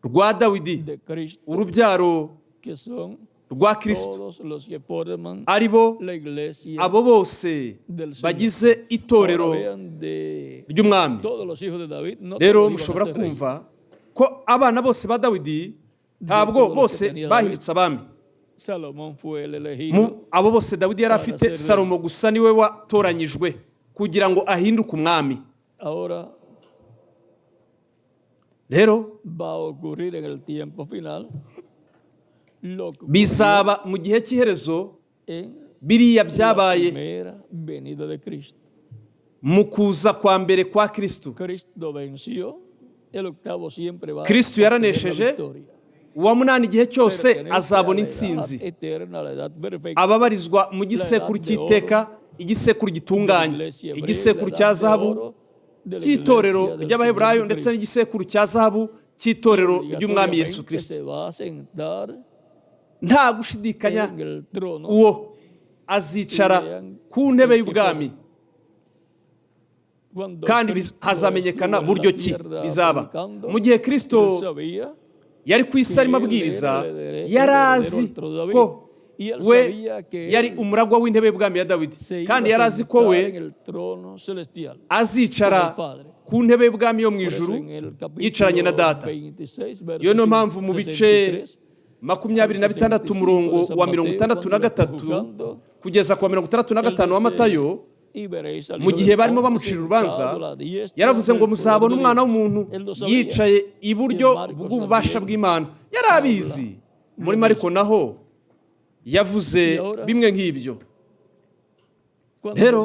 rwa Dawidi, de Cristo, urubyaro que son rwa Kristo, todos los que forman ari bo la iglesia abo bose del Señor. bagize itorero Ahora vean de ry'umwami. todos los hijos de David, no rero todos iban a mushobora ser reyes. kumva ko abana bose ba Dawidi ntabwo bose bahindutse abami. Salomón fue el elegido Abo bose Dawidi yari para afite, ser rey. Salomo gusa niwe watoranyijwe kugira ngo ahinduke umwami. Ahora rero va a ocurrir en el tiempo final lo que ocurrió bizaba mu gihe cy'iherezo en biriya la byabaye primera venida de Cristo. mu kuza kwa mbere kwa Kristo. Cristo venció, el octavo siempre va Kristo a obtener la yaranesheje, victoria. uwa munani igihe cyose Pertenece a azabona la edad intsinzi. eterna, la edad perfecta. Ababarizwa mu gisekuru cy'iteka, igisekuru gitunganye, igisekuru cya zahabu cy'itorero ry'abaheburayo ndetse n'igisekuru cya zahabu cy'itorero ry'umwami Yesu Kristo. Se va a sentar nta gushidikanya en el trono uwo azicara ku ntebe y'ubwami, cuando kandi Cristo hazamenyekana estuvo en la buryo ki tierra bizaba. predicando. Mu gihe Kristo Él sabía yari ku isi arimo abwiriza, yari azi ko we yari umuragwa w'intebe y'ubwami ya Dawidi, kandi yari azi ko we azicara ku ntebe y'ubwami yo mu ijuru yicaranye na data. Iyo niyo mpamvu mu bice 26 umurongo wa 63 kugeza ku wa 65 wa Matayo, mu gihe barimo bamucira urubanza, yaravuze ngo muzabona umwana w'umuntu yicaye iburyo bw'ububasha bw'Imana. Yari abizi. Muri Mariko naho yavuze bimwe nk'ibyo. Rero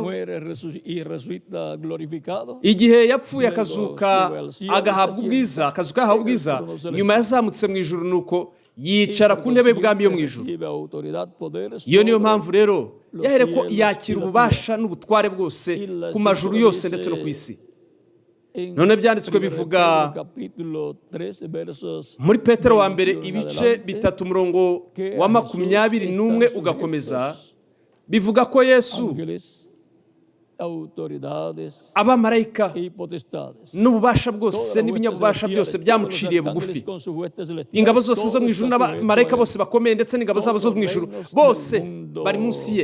igihe yapfuye akazuka agahabwa ubwiza, akazuka ahawe ubwiza, nyuma yazamutse mu ijuru, nuko yicara ku ntebe y'ubwami yo mu ijuru. Iyo niyo mpamvu rero yahere ko yakira ububasha n'ubutware bwose ku majuru yose ndetse no ku isi. None byanditswe bivuga muri Petero wa mbere ibice 3 umurongo wa 21 ugakomeza, bivuga ko Yesu abamarayika n'ububasha bwose n'ibinyabubasha byose byamuciriye bugufi. Ingabo zose zo mu ijuru n'abamarayika bose bakomeye ndetse n'ingabo zabo zo mu ijuru bose bari munsi ye.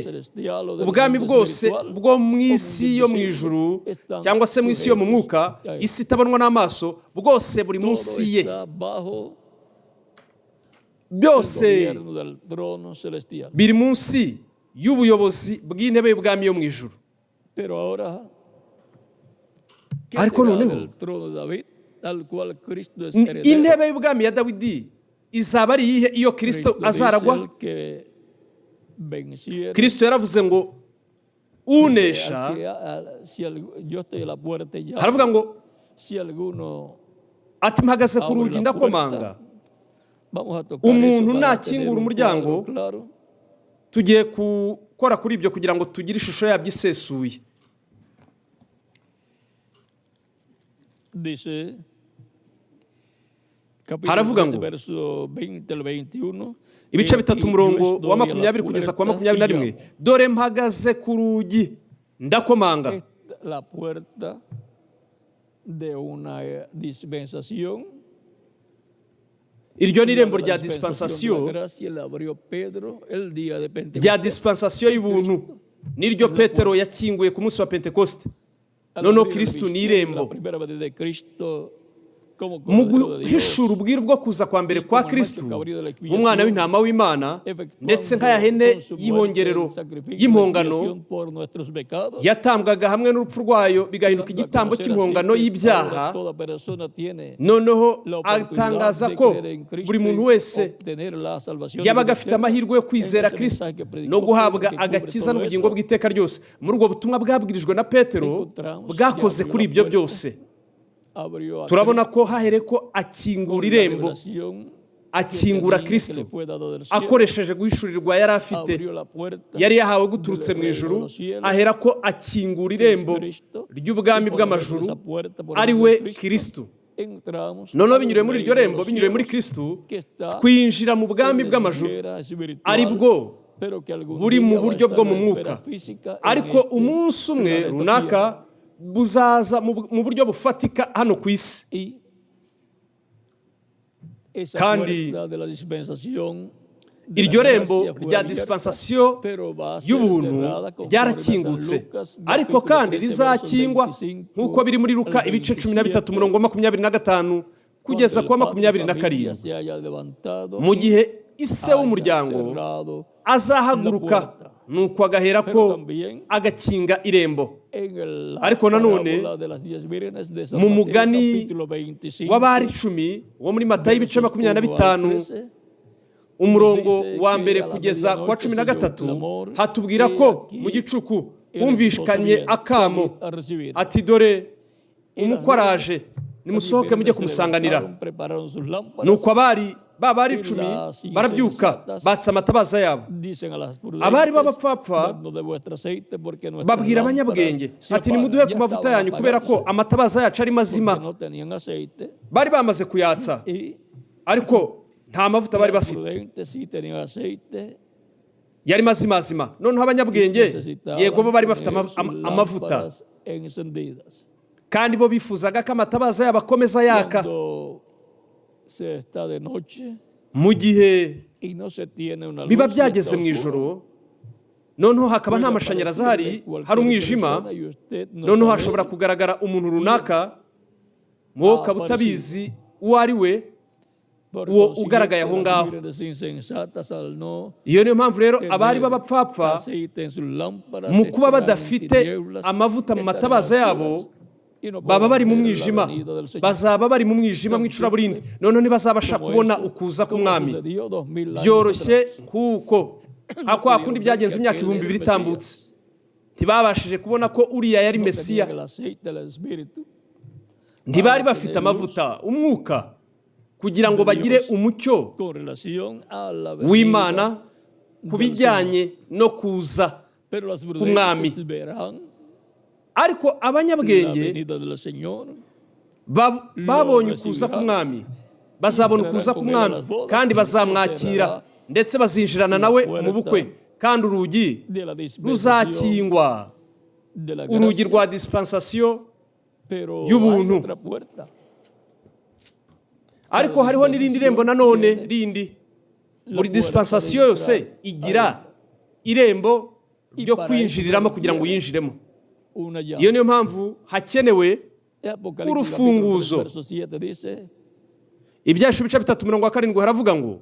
Ubwami bwose bwo mu isi yo mu ijuru cyangwa se mu isi yo mu mwuka, isi itabonwa n'amaso, bwose buri munsi ye. byose gobierno del trono celestial. biri munsi y'ubuyobozi bw'intebe y'ubwami yo mu ijuru. Pero ahora, ¿qué Ariko será noneho, del trono de David, al cual Cristo es heredero? intebe y'ubwami ya Dawidi izaba ari iyihe iyo Kristo Cristo dice, azaragwa? el que venciere, Kristo yaravuze ngo unesha, yo estoy a la puerta y llamo. haravuga ngo Si alguno ati mpagaze ku abre rugi la ndakomanga, puerta, vamos a tocar umuntu eso para nakingura tener un umuryango, cuadro claro. tugiye gukora kuri ibyo kugira ngo tugire ishusho yabyo isesuye. Dice Haravuga capítulo 13, ngo, verso 20 al 21, ibice bitatu umurongo wa estoy a la 20 kugeza kwa puerta y 21, llamo. dore mpagaze ku rugi ndakomanga. La puerta de una dispensación. Iryo ni irembo rya La dispensasiyo, gracia la abrió Pedro el día de rya Pentecostés. dispensasiyo y'ubuntu, niryo Petero yakinguye ku munsi wa Pentekoste. Noneho Kristo ni irembo. La primera vez de Cristo como Mu Cordero de Dios, guhishura ubwiru bwo kuza kwa mbere kwa Kristo nk'umwana w'intama w'Imana, ndetse nk'aya hene y'ihongerero y'impongano por nuestros pecados. yatambwaga hamwe n'urupfu rwayo bigahinduka igitambo cy'impongano y'ibyaha. Toda persona tiene Noneho la oportunidad atangaza de ko creer en Cristo buri muntu y wese obtener la salvación yabaga eterna. afite amahirwe yo kwizera En ese Kristo mensaje que predicó no guhabwa Pedro, que cubre agakiza todo n'ubugingo eso, bw'iteka ryose. Muri ubwo butumwa bwabwirijwe na Petero bwakoze kuri ibyo byose. abrió a Turabona Cristo ko hahere ko akingura con la irembo, revelación akingura que Kristo le fue dado del cielo. akoresheje guhishurirwa yari afite, Abrió la puerta yari yahawe guturutse mu ijuru, ahera ko akingura irembo ry'ubwami bw'amajuru, ari we Kristo. entramos Noneho a binyuriye un muri reino iryo de rembo, los binyuriye muri cielos Kristo, que está twinjira mu bwami en la bw'amajuru, esfera espiritual, ari bwo pero que algún buri mu día va a buryo estar bwo en mu la mwuka, esfera física, en ariko este umunsi umwe planeta runaka Tierra. buzaza mu buryo bufatika hano ku isi. Y esa Kandi puerta de la dispensación de la iryo gracia rembo fue rya abierta, dispensasiyo pero va a ser y'ubuntu cerrada conforme a ryarakingutse, San Lucas, ariko capítulo kandi 13, rizakingwa versos 25 nk'uko biri muri Luka al ibice 13 27, umurongo wa 25 kugeza cuando kwa el padre de 27. familia se haya levantado Mu y gihe ise haya w'umuryango cerrado azahaguruka, la puerta. nuko agahera Pero ko también agakinga irembo. en el Ariko nanone, parábola de las 10 vírgenes de San mu Mateo, mugani capítulo 25, w'abari 10 wo muri Matayo ibice versos 1 al 25 13, umurongo wa mbere kugeza kwa 13 hatubwira ko mu gicuku humvikanye akamo ati dore umukwe araje, nimusohoke mujye kumusanganira. Nuko abari 10 barabyuka batsa amatabaza yabo. Abari b'abapfapfa babwira abanyabwenge ati nimuduhe ku mavuta yanyu kubera ko amatabaza yacu ari mazima. Bari bamaze kuyatsa ariko nta mavuta bari bafite, yari mazimazima. Noneho abanyabwenge yego bo bari bafite amavuta, kandi bo bifuzaga ko amatabaza yabo akomeza yaka mu gihe biba byageze mu ijoro. Noneho hakaba nta mashanyarazi ahari, hari umwijima. Noneho hashobora kugaragara umuntu runaka, wowe ukaba utabizi uwo ari we, uwo ugaragaye aho ngaho. Iyo niyo mpamvu rero abari b'abapfapfa mu kuba badafite amavuta mu matabaza yabo baba bari mu mwijima, bazaba bari mu mwijima mw'icuraburindi. Noneho ntibazabasha kubona ukuza k'umwami byoroshye nk'uko kwa kundi byagenze imyaka 2000 itambutse. Ntibabashije kubona ko uriya yari Mesiya, ntibari bafite amavuta, umwuka, kugira ngo bagire umucyo w'Imana ku bijyanye no kuza k'umwami. Ariko abanyabwenge babonye ukuza k'umwami, bazabona ukuza k'umwami kandi bazamwakira, ndetse bazinjirana nawe mu bukwe, kandi urugi ruzakingwa, urugi rwa dispensasiyo y'ubuntu. Ariko hariho n'irindi rembo nanone rindi. Buri dispensasiyo yose igira irembo ryo kwinjiriramo kugira ngo uyinjiremo. Iyo niyo mpamvu hakenewe urufunguzo. Ibyashu bice 3:7 haravuga ngo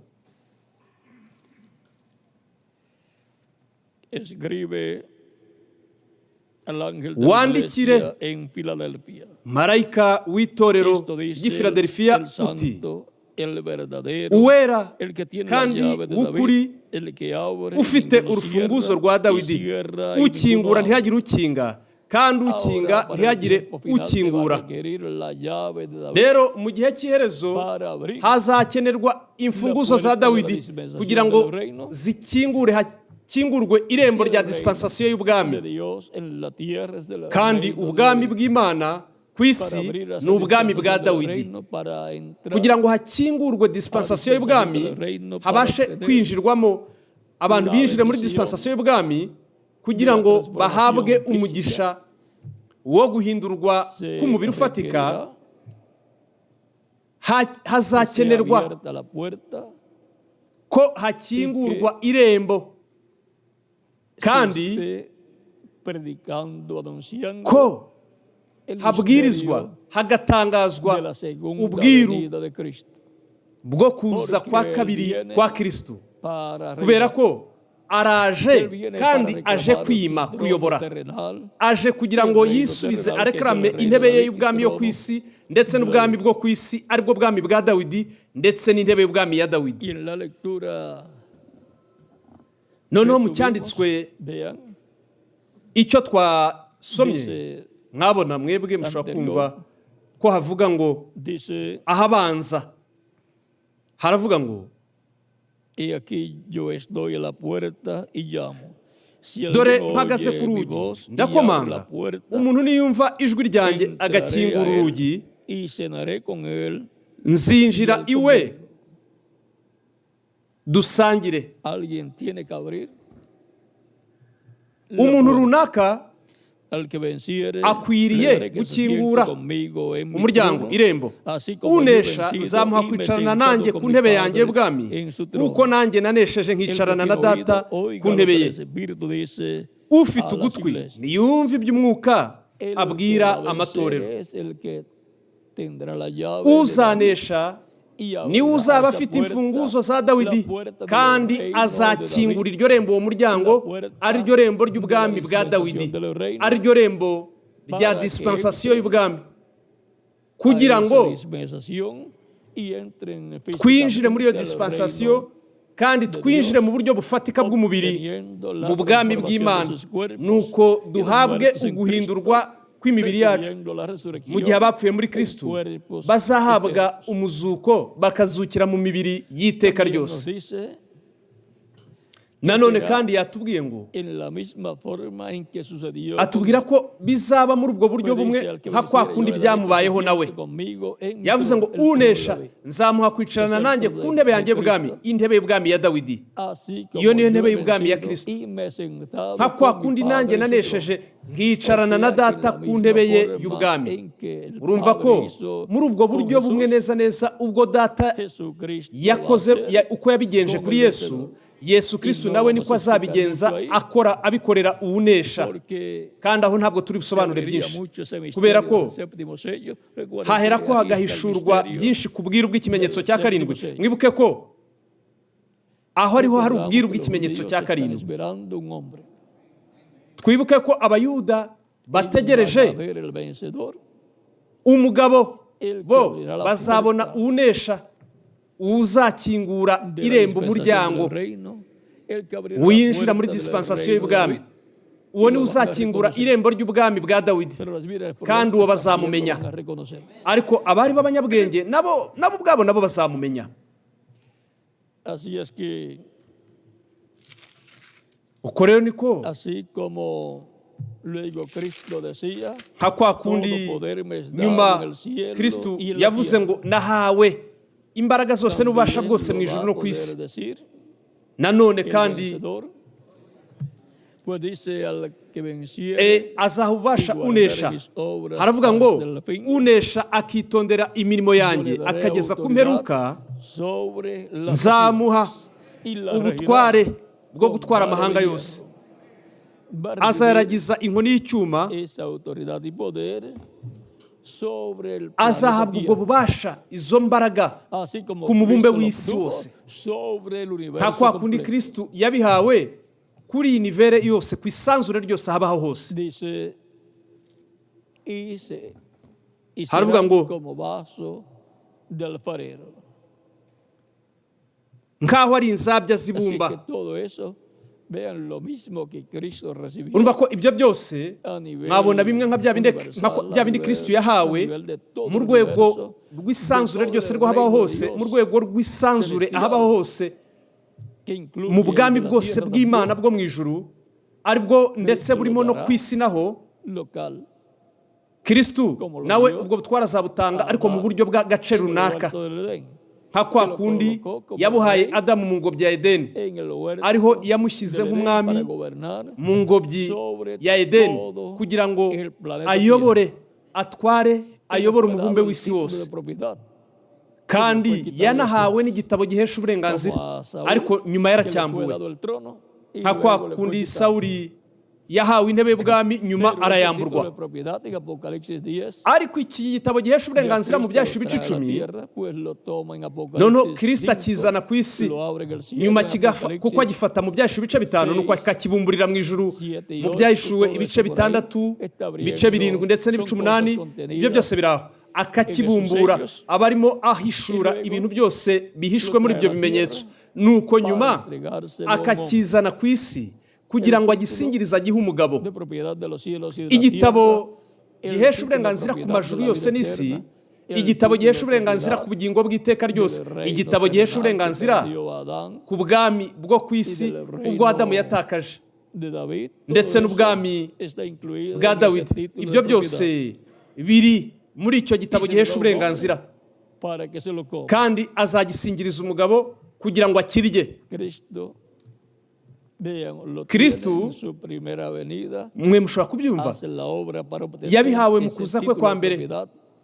escribe al ángel de la Wandikire iglesia en Filadelfia. marayika w'itorero Esto ry'i dice Filadelfiya el uti santo, el verdadero, uwera el que tiene la kandi llave de w'ukuri David, el que abre ufite ninguno urufunguzo cierra, rwa y Dawidi cierra y ukingura ninguno abre. ntihagire ukinga kandi ukinga Ahora, para el ntihagire tiempo final, se va a ukingura. requerir la llave de David rero mu gihe cy'iherezo para abrir hazakenerwa imfunguzo za Dawidi kugira ngo zikingure hakingurwe irembo rya dispensation y'ubwami. de Dios en la tierra, es del kandi reino de ubwami David, bw'Imana ku para isi abrir esa ni ubwami bwa dispensación del Dawidi reino, para entrar kugira ngo hakingurwe dispensation y'ubwami habashe kwinjirwamo abantu binjire muri dispensation y'ubwami kugira ngo bahabwe umugisha wo guhindurwa se k'umubiri ufatika. requerirá que sea Hazakenerwa abierta la puerta, ko hakingurwa irembo kandi se esté predicando, anunciando ko el habwirizwa misterio de hagatangazwa la segunda ubwiru venida de Cristo bwo kuza kwa kabiri kwa Kristo, para kubera reinar. ko araje Él viene kandi para aje reclamar kwima su kuyobora, trono terrenal, aje kugira ngo yisubize arekarame intebe ye y'ubwami yo ku isi ndetse n'ubwami bwo ku isi aribwo bwami bwa Dawidi ndetse n'intebe y'ubwami ya Dawidi. y en la lectura Noneho que mu tuvimos, cyanditswe vean, icyo twasomye dice, mwabona mwebwe mushobora kumva ko havuga ngo dice, ahabanza haravuga ngo y aquí yo estoy a la puerta y llamo. Si dore alguno mpagaze oye ku mi rugi voz y abre ndakomanga, la puerta, umuntu niyumva ijwi ryanjye entraré agakingura a él urugi y cenaré con él. nzinjira iwe dusangire. Alguien tiene que abrir la Umuntu puerta. runaka Al que venciere, akwiriye le daré que se gukingura siente conmigo en mi umuryango trono, irembo, así como yo he unesha vencido nzamuha y me he kwicarana sentado nanjye con ku mi ntebe Padre yanjye y'ubwami en su trono. nk'uko nanjye nanesheje El que nkicarana na tiene data oído, ku oiga lo ntebe que ye. el Espíritu dice Ufite a las ugutwi iglesias. niyumve iby'umwuka El abwira que va a amatorero. vencer es el que tendrá la llave de David Uzanesha y abrirá niwe uzaba esa afite puerta, imfunguzo za Dawidi la puerta del kandi reino azakingura de iryo rembo uwo muryango la puerta ari ryo rembo ry'ubwami de la bwa Dawidi, dispensación del reino, ari ryo rembo rya para que dispensation entre y'ubwami a kugira esa ngo dispensación y entren twinjire muri iyo físicamente al dispensation reino, kandi twinjire mu buryo bufatika bw'umubiri obteniendo la mu bwami transformación bw'Imana, de sus cuerpos nuko y los duhabwe muertos en uguhindurwa kw'imibiri yacu recibiendo la resurrección mu gihe abapfuye muri Kristo en cuerpos bazahabwa eternos. umuzuko bakazukira mu mibiri y'iteka También nos ryose. dice Nanone será kandi yatubwiye ngo en la misma forma en que sucedió atubwira ko bizaba muri ubwo buryo bumwe nka kwa kundi byamubayeho nawe. Yavuze ngo unesha nzamuha kwicarana nanjye ku ntebe yanjye y'ubwami, intebe y'ubwami ya Dawidi. Iyo niyo ntebe y'ubwami ya Kristo. Nka kwa kundi nanjye nanesheje nkicarana na data ku ntebe ye y'ubwami. Urumva ko muri ubwo buryo bumwe neza neza ubwo data yakoze uko yabigenje kuri Yesu Kristo nawe niko azabigenza akora abikorera uwunesha. Kandi aho ntabwo turi busobanure byinshi kubera ko hahera ko hagahishurwa byinshi ku bwiru bw'ikimenyetso cya karindwi. Mwibuke ko aho ariho hari ubwiru bw'ikimenyetso cya karindwi. Twibuke ko abayuda bategereje umugabo, bo bazabona uwunesha, uzakingura irembo umuryango winjira muri dispensation y'ubwami. Uwo ni uzakingura irembo ry'ubwami bwa Dawidi kandi uwo bazamumenya. Ariko abari b'abanyabwenge nabo ubwabo nabo bazamumenya. Uko rero niko nka kwa kundi nyuma Kristo yavuze ngo nahawe imbaraga zose n'ububasha bwose mu ijuru no ku isi. Nanone kandi azaha ububasha unesha. Haravuga ngo unesha akitondera imirimo yanjye akageza ku mperuka, nzamuha ubutware bwo gutwara amahanga yose. Azayaragiza inkoni y'icyuma, azahabwa ubwo bubasha, izo mbaraga ku mubumbe w'isi wose. Nka kwa kundi Kristo yabihawe kuri iyi nivere yose, ku isanzure ryose habaho hose. Dice, y Haravuga serán ngo como vaso de alfarero. nk'aho ari inzabya Así z'ibumba. que todo eso, vean lo mismo que Cristo recibió urumva ko ibyo byose a nivel mwabona bimwe nka bya bindi universal, Kristo yahawe a nivel de todo mu el rwego universo, rw'isanzure de todo ryose el rwo habaho reino de hose, Dios mu rwego rw'isanzure celestial, ahabaho hose, que incluye mu el bwami de la bwose tierra bw'Imana también, bwo mu ijuru, aribwo ndetse Kristo burimo no dará ku isi naho. local, Kristo Como lo nawe dio ubwo butwara azabutanga, ariko mu Adán buryo bw'agace en el runaka, huerto del Edén. nka kwa que lo kundi colocó como yabuhaye rey Adamu mu ngobyi ya Edeni, En el huerto ariho yamushyize del Edén nk'umwami para gobernar mu ngobyi sobre ya Edeni, todo kugira ngo el planeta ayobore, atware, ayobore y le fue umubumbe dado el w'isi título wose. de propiedad. Kandi yanahawe n'igitabo gihesha uburenganzira, Como a Saúl, ariko nyuma que le fue yaracyambuwe, dado el trono, y nka luego kwa le fue kundi quitado. Sawuli yahawe intebe y'ubwami nyuma Pero ese título de arayamburwa. propiedad en Apocalipsis 10, Ariko iki gitabo gihesha uburenganzira mu byacu ibice trae a la 10, tierra, pues lo toma en Apocalipsis noneho Kristo 5, akizana ku isi, lo abre en el cielo, nyuma en kuko Apocalipsis agifata mu byacu ibice bitanu, nuko akakibumburira mu ijuru, mu byahishuwe ibice bitandatu, ibice birindwi ndetse n'ibice umunani, ibyo byose biraho, akakibumbura, aba arimo ahishura ibintu byose bihishwe muri ibyo bimenyetso, nuko nyuma akakizana ku isi kugira ngo agisingirize agihe umugabo. de propiedad de los cielos y de la Igitabo tierra, gihesha uburenganzira ku majuru yose n'isi, igitabo gihesha uburenganzira ku bugingo bw'iteka ryose, igitabo gihesha uburenganzira ku bwami bwo ku isi ubwo Adamu yatakaje, ndetse n'ubwami bwa Dawidi. Ibyo byose biri muri icyo gitabo gihesha uburenganzira, kandi azagisingiriza umugabo kugira ngo akirye. Kristo, mwe mushobora kubyumva, yabihawe mu kuza kwe kwa mbere,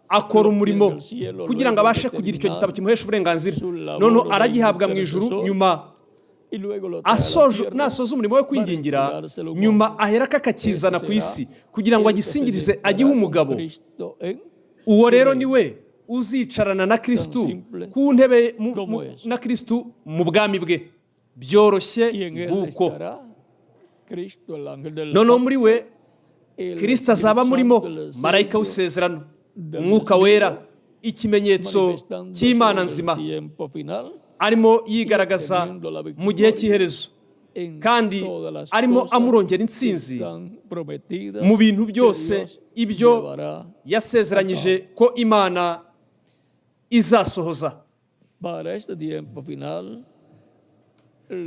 akora umurimo kugira ngo abashe kugira icyo gitabo kimuhesha uburenganzira, noneho aragihabwa mu ijuru. Nyuma nasoza umurimo we kwingingira, nyuma aherako akakizana ku isi kugira ngo agisingirize agihe umugabo. Uwo rero ni we uzicarana na Kristo ku ntebe na Kristo mu bwami bwe, byoroshye nk'uko. Noneho muri we Kristo azaba murimo marayika w'isezerano, umwuka wera, ikimenyetso cy'Imana nzima, arimo yigaragaza mu gihe cy'iherezo, kandi arimo amurongera intsinzi mu bintu byose ibyo yasezeranyije ko Imana izasohoza.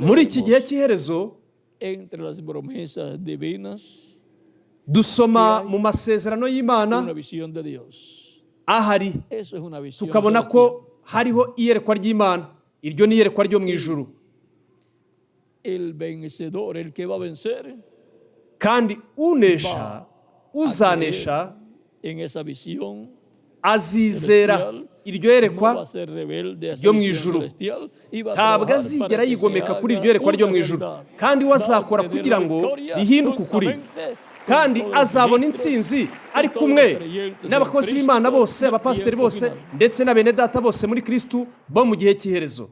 Muri iki gihe cy'iherezo dusoma mu masezerano y'Imana ahari, tukabona ko hariho iyerekwa ry'Imana. Iryo ni iyerekwa ryo mu ijuru, kandi unesha, uzanesha, azizera iryo yerekwa ryo mu ijuru, ntabwo azigera yigomeka kuri iryo yerekwa ryo mu ijuru, kandi we azakora kugira ngo rihinduke ukuri, kandi azabona intsinzi ari kumwe n'abakozi b'Imana bose, abapasiteri bose, ndetse na bene data bose muri Kristo bo mu gihe cy'iherezo.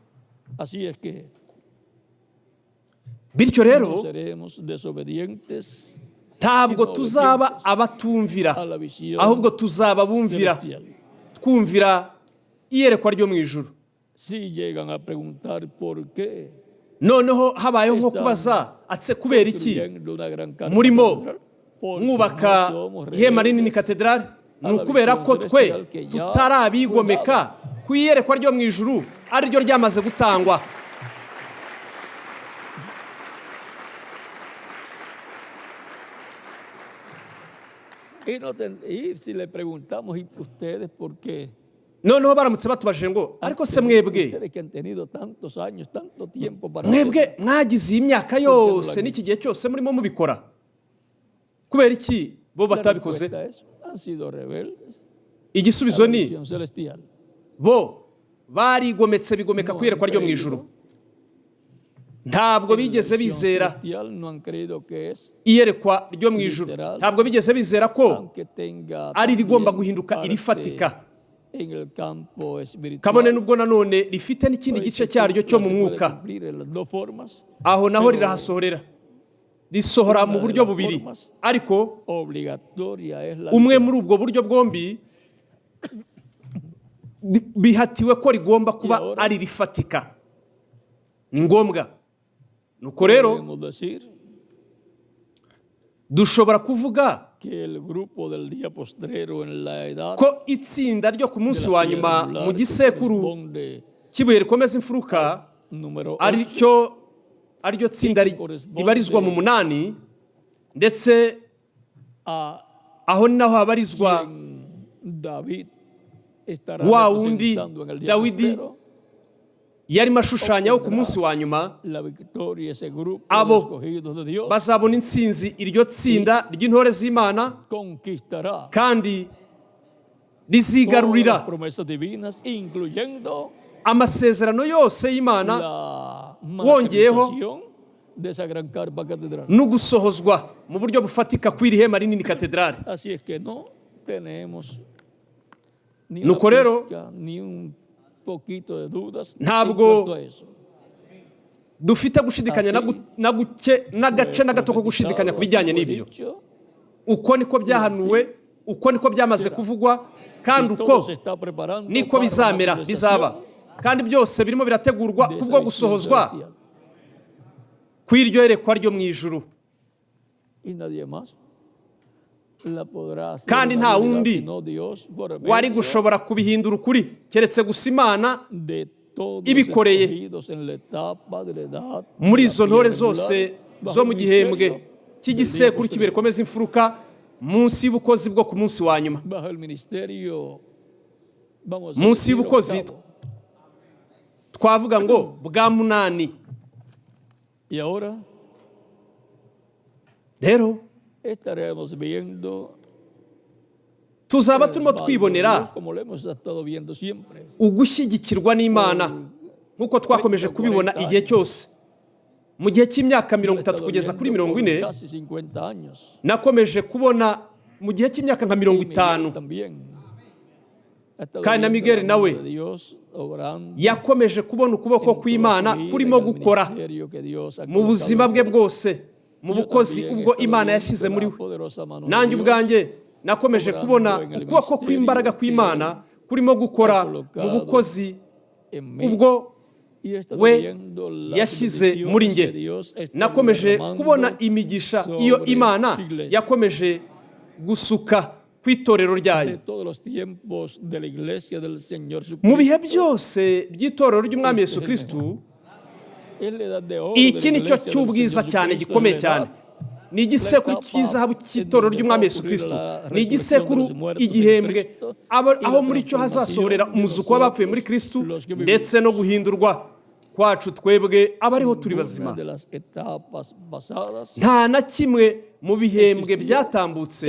Bityo rero ntabwo tuzaba abatumvira, ahubwo tuzaba bumvira, twumvira iyerekwa ryo mu ijuru. Noneho habayeho nko kubaza, atse kubera iki murimo mwubaka ihema rinini, katedrali? Ni ukubera ko twe tutarabigomeka ku iyerekwa ryo mu ijuru, ari ryo ryamaze gutangwa. Noneho baramutse batubajije ngo, ariko se mwebwe mwagize iyi myaka yose n'iki gihe cyose murimo mubikora, kubera iki bo batabikoze? Igisubizo ni bo barigometse, bigomeka ku iyerekwa ryo mu ijuru. Ntabwo bigeze bizera iyerekwa ryo mu ijuru, ntabwo bigeze bizera ko ari rigomba guhinduka irifatika, kabone n'ubwo nanone rifite n'ikindi gice cyaryo cyo mu mwuka, aho naho rirahasohorera. risohora mu buryo bubiri, ariko obligatoria es la umwe muri ubwo buryo bwombi bihatiwe ko rigomba kuba ari rifatika, ni ngombwa. Nuko rero podemos decir dushobora kuvuga que el grupo del día postrero en la edad ko itsinda ryo ku munsi wa nyuma mu gisekuru cy'ibuye rikomeza imfuruka número ariryo tsinda ribarizwa mu munani, ndetse a aho ni naho habarizwa David estará wa wundi representando en el día Dawidi postrero yarimo ashushanyaho ku munsi wa nyuma. la victoria, ese grupo Abo de escogidos de Dios bazabona intsinzi iryo tsinda ry'intore z'Imana, conquistará kandi todas las rizigarurira promesas divinas, incluyendo amasezerano yose y'Imana la wongeyeho materialización de esa gran carpa catedral. no gusohozwa mu buryo bufatika kw'iri hema rinini katedrali. Así es que no tenemos ni Nuko una rero, pizca, ni un poquito de dudas en ntabwo cuanto a eso. dufite gushidikanya n'agace na gato ko gushidikanya ku bijyanye n'ibyo. Uko niko byahanuwe, uko niko byamaze kuvugwa, kandi uko niko bizamera, bizaba, kandi byose birimo birategurwa kubwo gusohozwa kw'iryo yerekwa ryo mu ijuru. Kandi nta wundi wari gushobora kubihindura ukuri keretse gusa Imana ibikoreye muri izo ntore zose zo mu gihembwe cy'igisekuru cy'ibuye rikomeza imfuruka, munsi y'ubukozi bwo ku munsi wa nyuma. Munsi y'ubukozi twavuga ngo bwa munani. Rero estaremos viendo tuzaba turimo twibonera como lo hemos estado viendo siempre. ugushyigikirwa n'Imana nk'uko twakomeje kubibona igihe cyose. Mu gihe cy'imyaka 30 kugeza kuri 40, Casi 50 años. nakomeje kubona mu gihe cy'imyaka nka 50, También. kandi na Miguel nawe yakomeje kubona ukuboko kw'Imana kurimo gukora mu buzima bwe bwose, mu bukozi ubwo Imana yashyize muri we. Nanjye ubwanjye nakomeje kubona ukuboko kw'imbaraga kw'Imana kurimo gukora mu bukozi ubwo we yashyize muri nge. Nakomeje kubona imigisha iyo Imana yakomeje gusuka ku itorero ryayo mu bihe byose by'itorero ry'Umwami Yesu Kristo. Iki ni cyo cy'ubwiza cyane gikomeye cyane. Ni igisekuru cy'izahabu cy'itorero ry'Umwami Yesu Kristo. Ni igisekuru igihembwe aho muri cyo hazasohorera umuzuko w'abapfuye muri Kristo, ndetse no guhindurwa kwacu twebwe abariho turi bazima. Nta na kimwe mu bihembwe byatambutse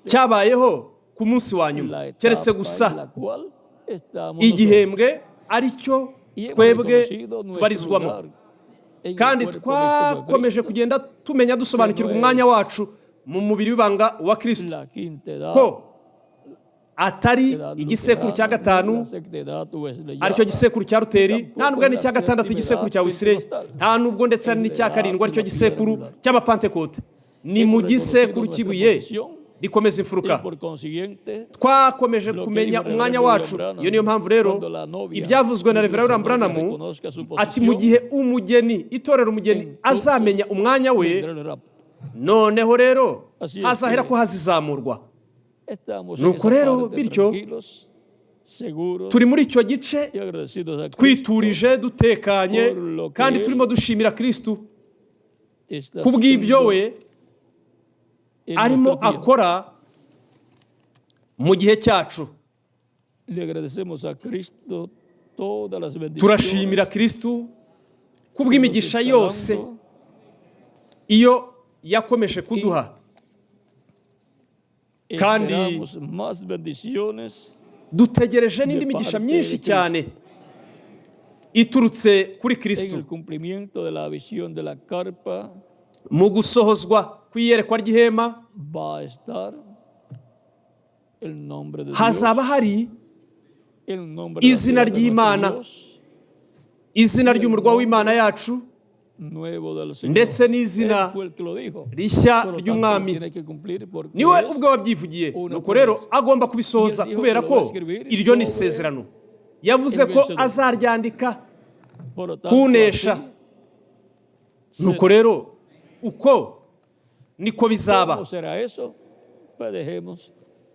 cyabayeho ku munsi wa nyuma, keretse gusa igihembwe ari cyo twebwe tubarizwamo. Kandi twakomeje kugenda tumenya dusobanukirwa umwanya wacu mu mubiri w'ibanga wa Kristo, ko atari igisekuru cya gatanu aricyo gisekuru cya Luteri, nta nubwo ari n'icya gatandatu igisekuru cya Wesley, nta nubwo ndetse ari n'icya karindwi aricyo gisekuru cy'Abapantekote. Ni mu gisekuru cy'ibuye rikomeza imfuruka. Twakomeje kumenya umwanya wacu. Iyo niyo mpamvu rero ibyavuzwe na Reverend William Branham ati mu gihe umugeni, itorero umugeni azamenya umwanya we, noneho rero hazahera ko hazizamurwa. Nuko rero bityo turi muri icyo gice twiturije, dutekanye, kandi turimo dushimira Kristo kubw'ibyo we arimo akora mu gihe cyacu. Turashimira Kristo kubw'imigisha yose iyo yakomeje kuduha, kandi dutegereje n'indi migisha myinshi cyane iturutse kuri Kristo mu gusohozwa kw'iyerekwa ry'ihema. Hazaba hari izina ry'Imana, izina ry'umurwa w'Imana yacu, nuevo del Señor. ndetse n'izina Él fue el que lo dijo. rishya Por lo tanto, ry'umwami tiene que cumplir porque niwe es ubwo wabyivugiye una nuko rero promesa. agomba kubisohoza Y él dijo kubera que lo ko va a escribir iryo ni sobre isezerano yavuze el ko vencedor. azaryandika Por lo tanto, kunesha así nuko rero uko niko bizaba. ¿cómo será eso? Pues dejemos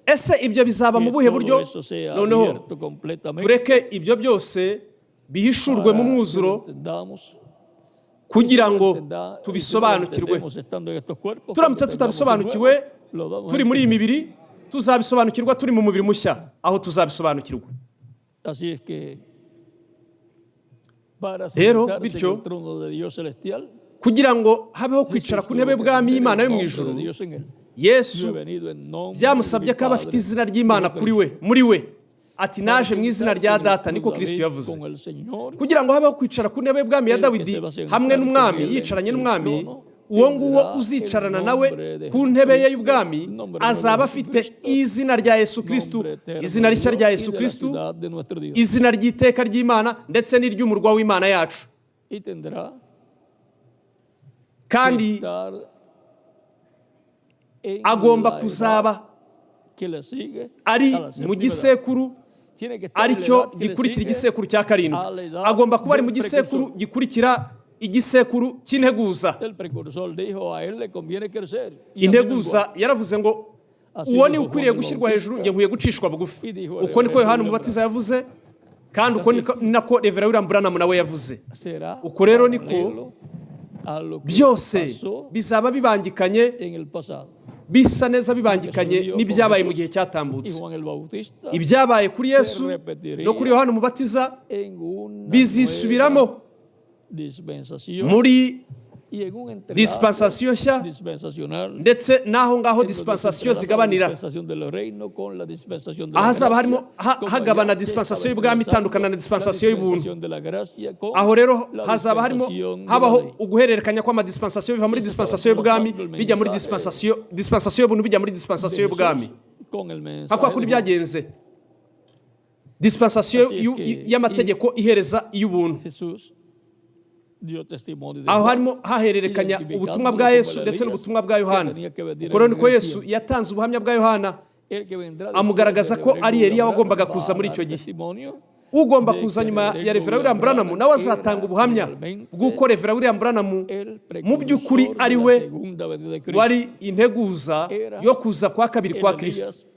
Ese ibyo bizaba mu que buhe buryo? todo eso sea Noneho abierto completamente tureke ibyo byose bihishurwe mu para mwuzuro que lo entendamos. kugira ngo Y si lo tubisobanukirwe. entendemos estando en estos cuerpos, Turamutse cuando tengamos tutabisobanukiwe el nuevo, lo vamos a turi muri iyi entender. mibiri tuzabisobanukirwa turi mu mubiri mushya aho tuzabisobanukirwa. Así es que para Rero, sentarse en bityo, el trono de Dios celestial, kugira ngo habeho kwicara Jesús ku tuvo ntebe que y'ubwami tener y'Imana el yo mu nombre ijuru, de Dios en él. Yesu Yo he venido en nombre byamusabye de mi ko aba afite Padre, izina ry'Imana kuri we muri we ati para naje mu izina sentarse rya en el data trono niko de Kristo David yavuze, con el Señor, kugira ngo habeho kwicara ku ntebe y'ubwami ya el que Dawidi se va a sentar hamwe con n'umwami él en yicaranye el n'umwami, trono, uwo nguwo tendrá uzicarana el nawe nombre de ku ntebe ye Jesucristo, y'ubwami nombre de azaba nuestro afite Cristo, izina rya Yesu Kristo, nombre eterno izina de rishya Dios rya y Yesu de la Kristo, ciudad de nuestro Dios. izina ry'iteka ry'Imana ndetse n'iry'umurwa w'Imana yacu. Y tendrá Kandi que estar en agomba la kuzaba edad que le sigue ari a la mu séptima edad. gisekuru Tiene que estar en la aricyo edad que le gikurikira sigue igisekuru cya karindwi, a la edad agomba kuba ari mu del gisekuru precursor. gikurikira igisekuru cy'integuza. El precursor dijo a él le conviene crecer. Y a mí Integuza yaravuze ngo Así uwo dijo ni ukwiriye Juan el gushyirwa hejuru, Bautista. njye nkwiye gucishwa bugufi. Y dijo Uko niko Reverendo Yohana William Umubatiza yavuze, kandi uko nako Reverend William Branham nawe yavuze. será Uko rero niko paralelo a lo que byose pasó bizaba bibangikanye, en el pasado. bisa neza bibangikanye Jesús n'ibyabaye mu con gihe Jesús cyatambutse. y Juan el Bautista Ibyabaye kuri Yesu no kuri Yohana Umubatiza en una bizisubiramo nueva dispensación muri y en un entrelazo dispensation nshya dispensacional ndetse n'aho ngaho en donde se dispensation entrelaza la zigabanira, dispensación del reino con la dispensación de la ahazaba gracia, harimo como hagabana ya se dispensation estaba y'ubwami entrelazando itandukana na la dispensation y'ubuntu. dispensación de la gracia con Aho rero la hazaba harimo dispensación de la habaho ley. uguhererekanya kw'amadispensation biva muri dispensation y'ubwami bijya muri dispensation y'ubuntu bijya muri dispensation y'ubwami. Con el mensaje Hakwa kuri de Juan. byagenze dispensation Así es que- y'amategeko ihereza iy'ubuntu. Jesús dio testimonio de Aho Juan, harimo hahererekanya identificándolo ubutumwa bwa como Yesu el ndetse Elías n'ubutumwa bwa que Yohana. tenía que venir Uko rero en niko el Yesu tiempo. yatanze ubuhamya bwa Yohana, El que vendrá amugaragaza después ko de ari Reverendo Eliya William wagombaga Branham kuza muri va a icyo dar gihe. testimonio ugomba de kuza que nyuma ya Reverendo Reverend William Branham Branham nawe era azatanga ubuhamya realmente bw'uko Reverend William Branham el mu by'ukuri precursor ari de la we segunda venida de Cristo. wari integuza yo kuza kwa kabiri El kwa Elías Kristo.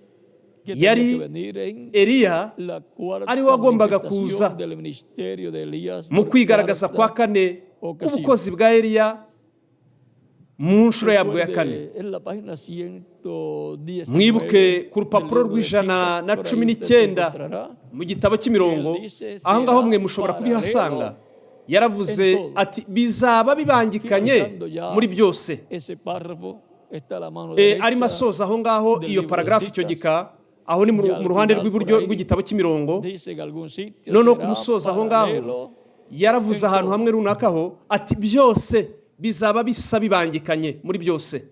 que tenía Yari que venir en Eliya la cuarta ari we wagombaga manifestación kuza del ministerio de Elías mu por kwigaragaza cuarta kwa kane ocasión. k'ubukozi bwa Eliya mu nshuro yabwo ya kane. Recuerde, en la página 119 Mwibuke ku rupapuro del libro de rw'ijana citas, na por ahí cumi usted n'icyenda encontrará, mu gitabo cy'imirongo, Él dice, aho ngaho será mwe mushobora kubihasanga. Yaravuze en todo. ati bizaba bibangikanye finalizando ya muri byose. ese párrafo está a la mano Arimo derecha asoza aho ngaho del iyo libro de paragrafu icyo citas. gika, aho ni mu Ya al ruhande final, rw'iburyo por ahí, rw'igitabo cy'imirongo. dice en algún sitio Noneho será ku musozo aho ngaho paralelo yaravuze en ahantu todo. hamwe runaka ho ati byose bizaba bisa bibangikanye muri byose.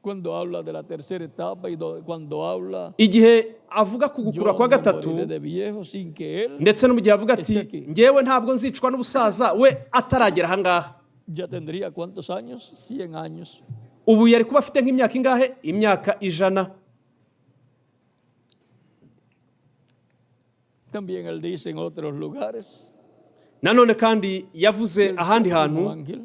Cuando habla de la tercera etapa y cuando habla Igihe avuga ku yo gukura no kwa gatatu moriré de viejo sin que él ndetse no mu gihe avuga ati Este aquí. njyewe ntabwo nzicwa n'ubusaza we ataragera aha ngaha. ya tendría cuántos años, 100 años. Ubu yari kuba afite nk'imyaka ingahe? Imyaka 100. También él dice en otros lugares Nanone kandi que yavuze el ahandi séptimo hantu ángel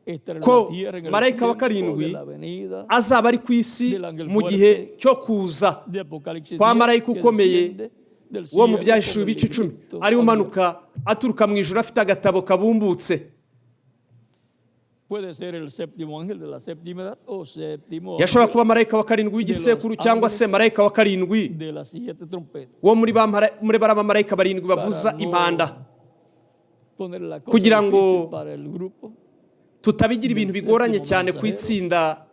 estará en ko la tierra en el marayika wa tiempo karindwi de la venida azaba ari ku isi mu gihe cyo kuza de Apocalipsis kwa 10, marayika que ukomeye desciende del wo mu cielo byahishuwe con el ibice 10, librito ari abierto. umanuka aturuka mu ijuru afite agatabo kabumbutse. Puede ser el séptimo ángel de la séptima edad o séptimo Yashobora ángel kuba marayika wa karindwi w'igisekuru cyangwa se marayika wa karindwi de las 7 trompetas. wo muri bariya bamarayika barindwi bavuza impanda, Poner la cosa kugira ngo difícil para el grupo tutabigira ibintu bigoranye cyane ku itsinda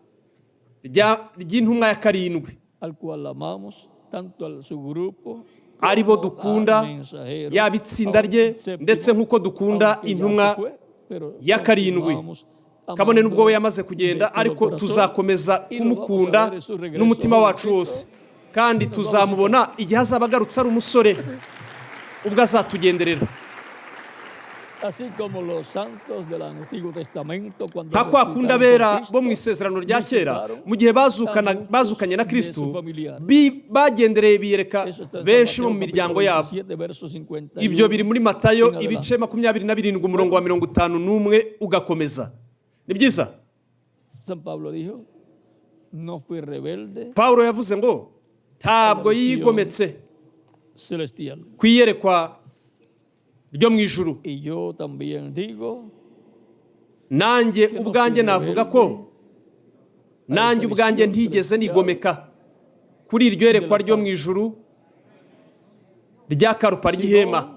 ry'intumwa ya karindwi, al cual amamos, tanto a su grupo ari bo como dukunda, al mensajero, yaba itsinda rye aunque séptimo, ndetse nk'uko dukunda aunque ya intumwa se fue, pero ya karindwi. continuamos Kabone n'ubwo we amándolo yamaze kugenda, de todo ariko corazón, tuzakomeza y lo vamos a kumukunda ver en su regreso n'umutima a wacu Cristo. wose, kandi tuzamubona igihe azaba agarutse ari umusore ubwo azatugenderera. Así como los santos del Antiguo Testamento, cuando nka kwa kundi resucitaron abera con Cristo, bo mu isezerano rya kera visitaron mu gihe a bazukanye na muchos kristu de sus familiares. bagendereye biyereka Eso está en San benshi bo Mateo, mu capítulo miryango yabo. 27, verso 51. Ibyo biri muri Matayo en adelante. ibice 27 umurongo wa 51 ugakomeza. Ni byiza. San Pablo dijo, no fui rebelde Pawulo yavuze ngo ntabwo yigometse celestial. ku iyerekwa ryo mu ijuru. Y yo también digo, Nanjye ubwanjye navuga ko nanjye ubwanjye ntigeze nigomeka kuri iryo yerekwa ryo mu ijuru rya karupa ry'ihema,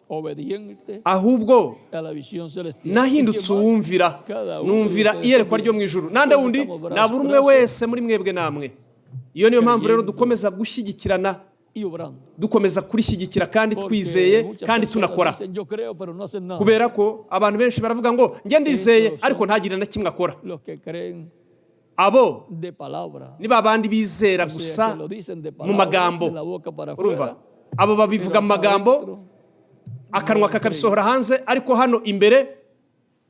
obediente ahubwo a la visión celestial. nahindutse uwumvira, numvira iyerekwa ryo mu ijuru. Nande wundi nabura umwe wese muri mwebwe namwe. Iyo niyo mpamvu rero dukomeza gushyigikirana, Y obrando. dukomeza kurishyigikira kandi twizeye kandi tunakora, Dicen, yo creo, pero no hacen nada. kubera ko abantu benshi baravuga ngo njye ndizeye ariko ntagire na kimwe akora. Los que creen Abo de palabra. ni ba bandi bizera O sea, gusa que lo dicen de mu palabra, magambo. de la boca para Urumva, afuera, abo babivuga mu pero para magambo, adentro, akanwa kakabisohora hanze, ariko hano imbere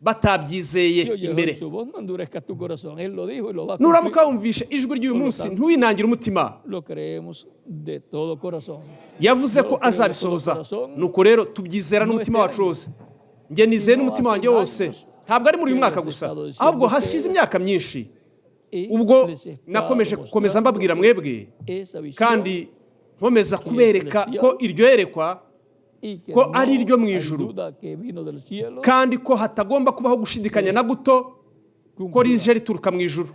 si batabyizeye oyes imbere. su voz, no endurezcas tu corazón. Él lo dijo y lo va a Nuramuka cumplir. wumvishe ijwi ry'uyu munsi ntuwinangire umutima. Lo creemos de todo corazón. Yavuze ko azabisohoza, nuko rero tubyizera n'umutima wacu wose. Njye nizeye n'umutima wanjye wose, ntabwo ari muri uyu mwaka gusa, ahubwo hashize imyaka myinshi Y ubwo les está nakomeje gukomeza demostrando mbabwira mwebwe esa visión kandi nkomeza kubereka ko iryo yerekwa y que ko no ari iryo mu hay ijuru, duda que vino del cielo, kandi ko hatagomba kubaho gushidikanya na guto ko cumplirá. rije rituruka mu ijuru,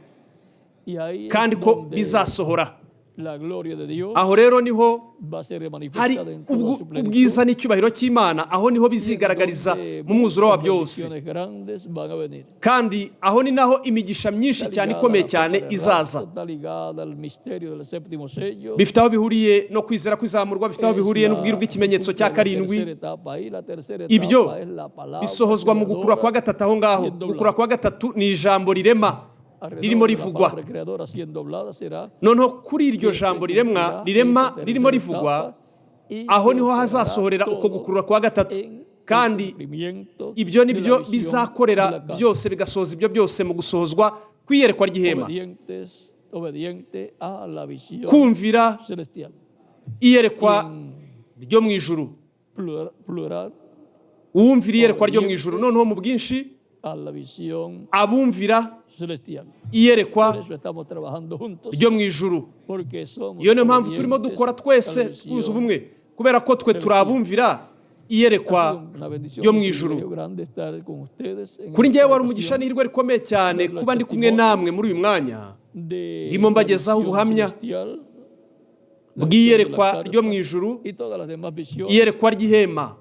Y ahí es kandi ko donde bizasohora. la gloria de Dios Aho rero niho va a ser hari manifestada en toda su ubwiza plenitud. n'icyubahiro cy'Imana, aho niho bizigaragariza mu mwuzuro wa byose, bendiciones grandes van a venir. kandi aho ni naho imigisha myinshi cyane ikomeye cyane izaza. Está ligada al misterio del séptimo sello. Bifite aho bihuriye no kwizera kwizamurwa, bifite aho bihuriye n'ubwiru bw'ikimenyetso cya karindwi. Ibyo bisohozwa mu gukura kwa gatatu. Aho ngaho gukura kwa gatatu ni ijambo rirema ririmo rivugwa. Noneho kuri iryo jambo rirema ririmo rivugwa, aho niho hazasohorera uko gukurura kwa gatatu, kandi ibyo nibyo bizakorera byose, bigasohoza ibyo byose mu gusohozwa kw'iyerekwa ry'ihema. Kumvira iyerekwa ryo mu ijuru, uwumvira iyerekwa ryo mu ijuru, noneho mu bwinshi abumvira iyerekwa ryo mu ijuru. Iyo niyo mpamvu turimo dukora twese twuzuye ubumwe, kubera ko twe turi abumvira iyerekwa ryo mu ijuru. Kuri njyewe wari umugisha n'ihirwe rikomeye cyane kuba ndi kumwe namwe muri uyu mwanya, ndimo mbagezaho ubuhamya bw'iyerekwa ryo mu ijuru, iyerekwa ry'ihema,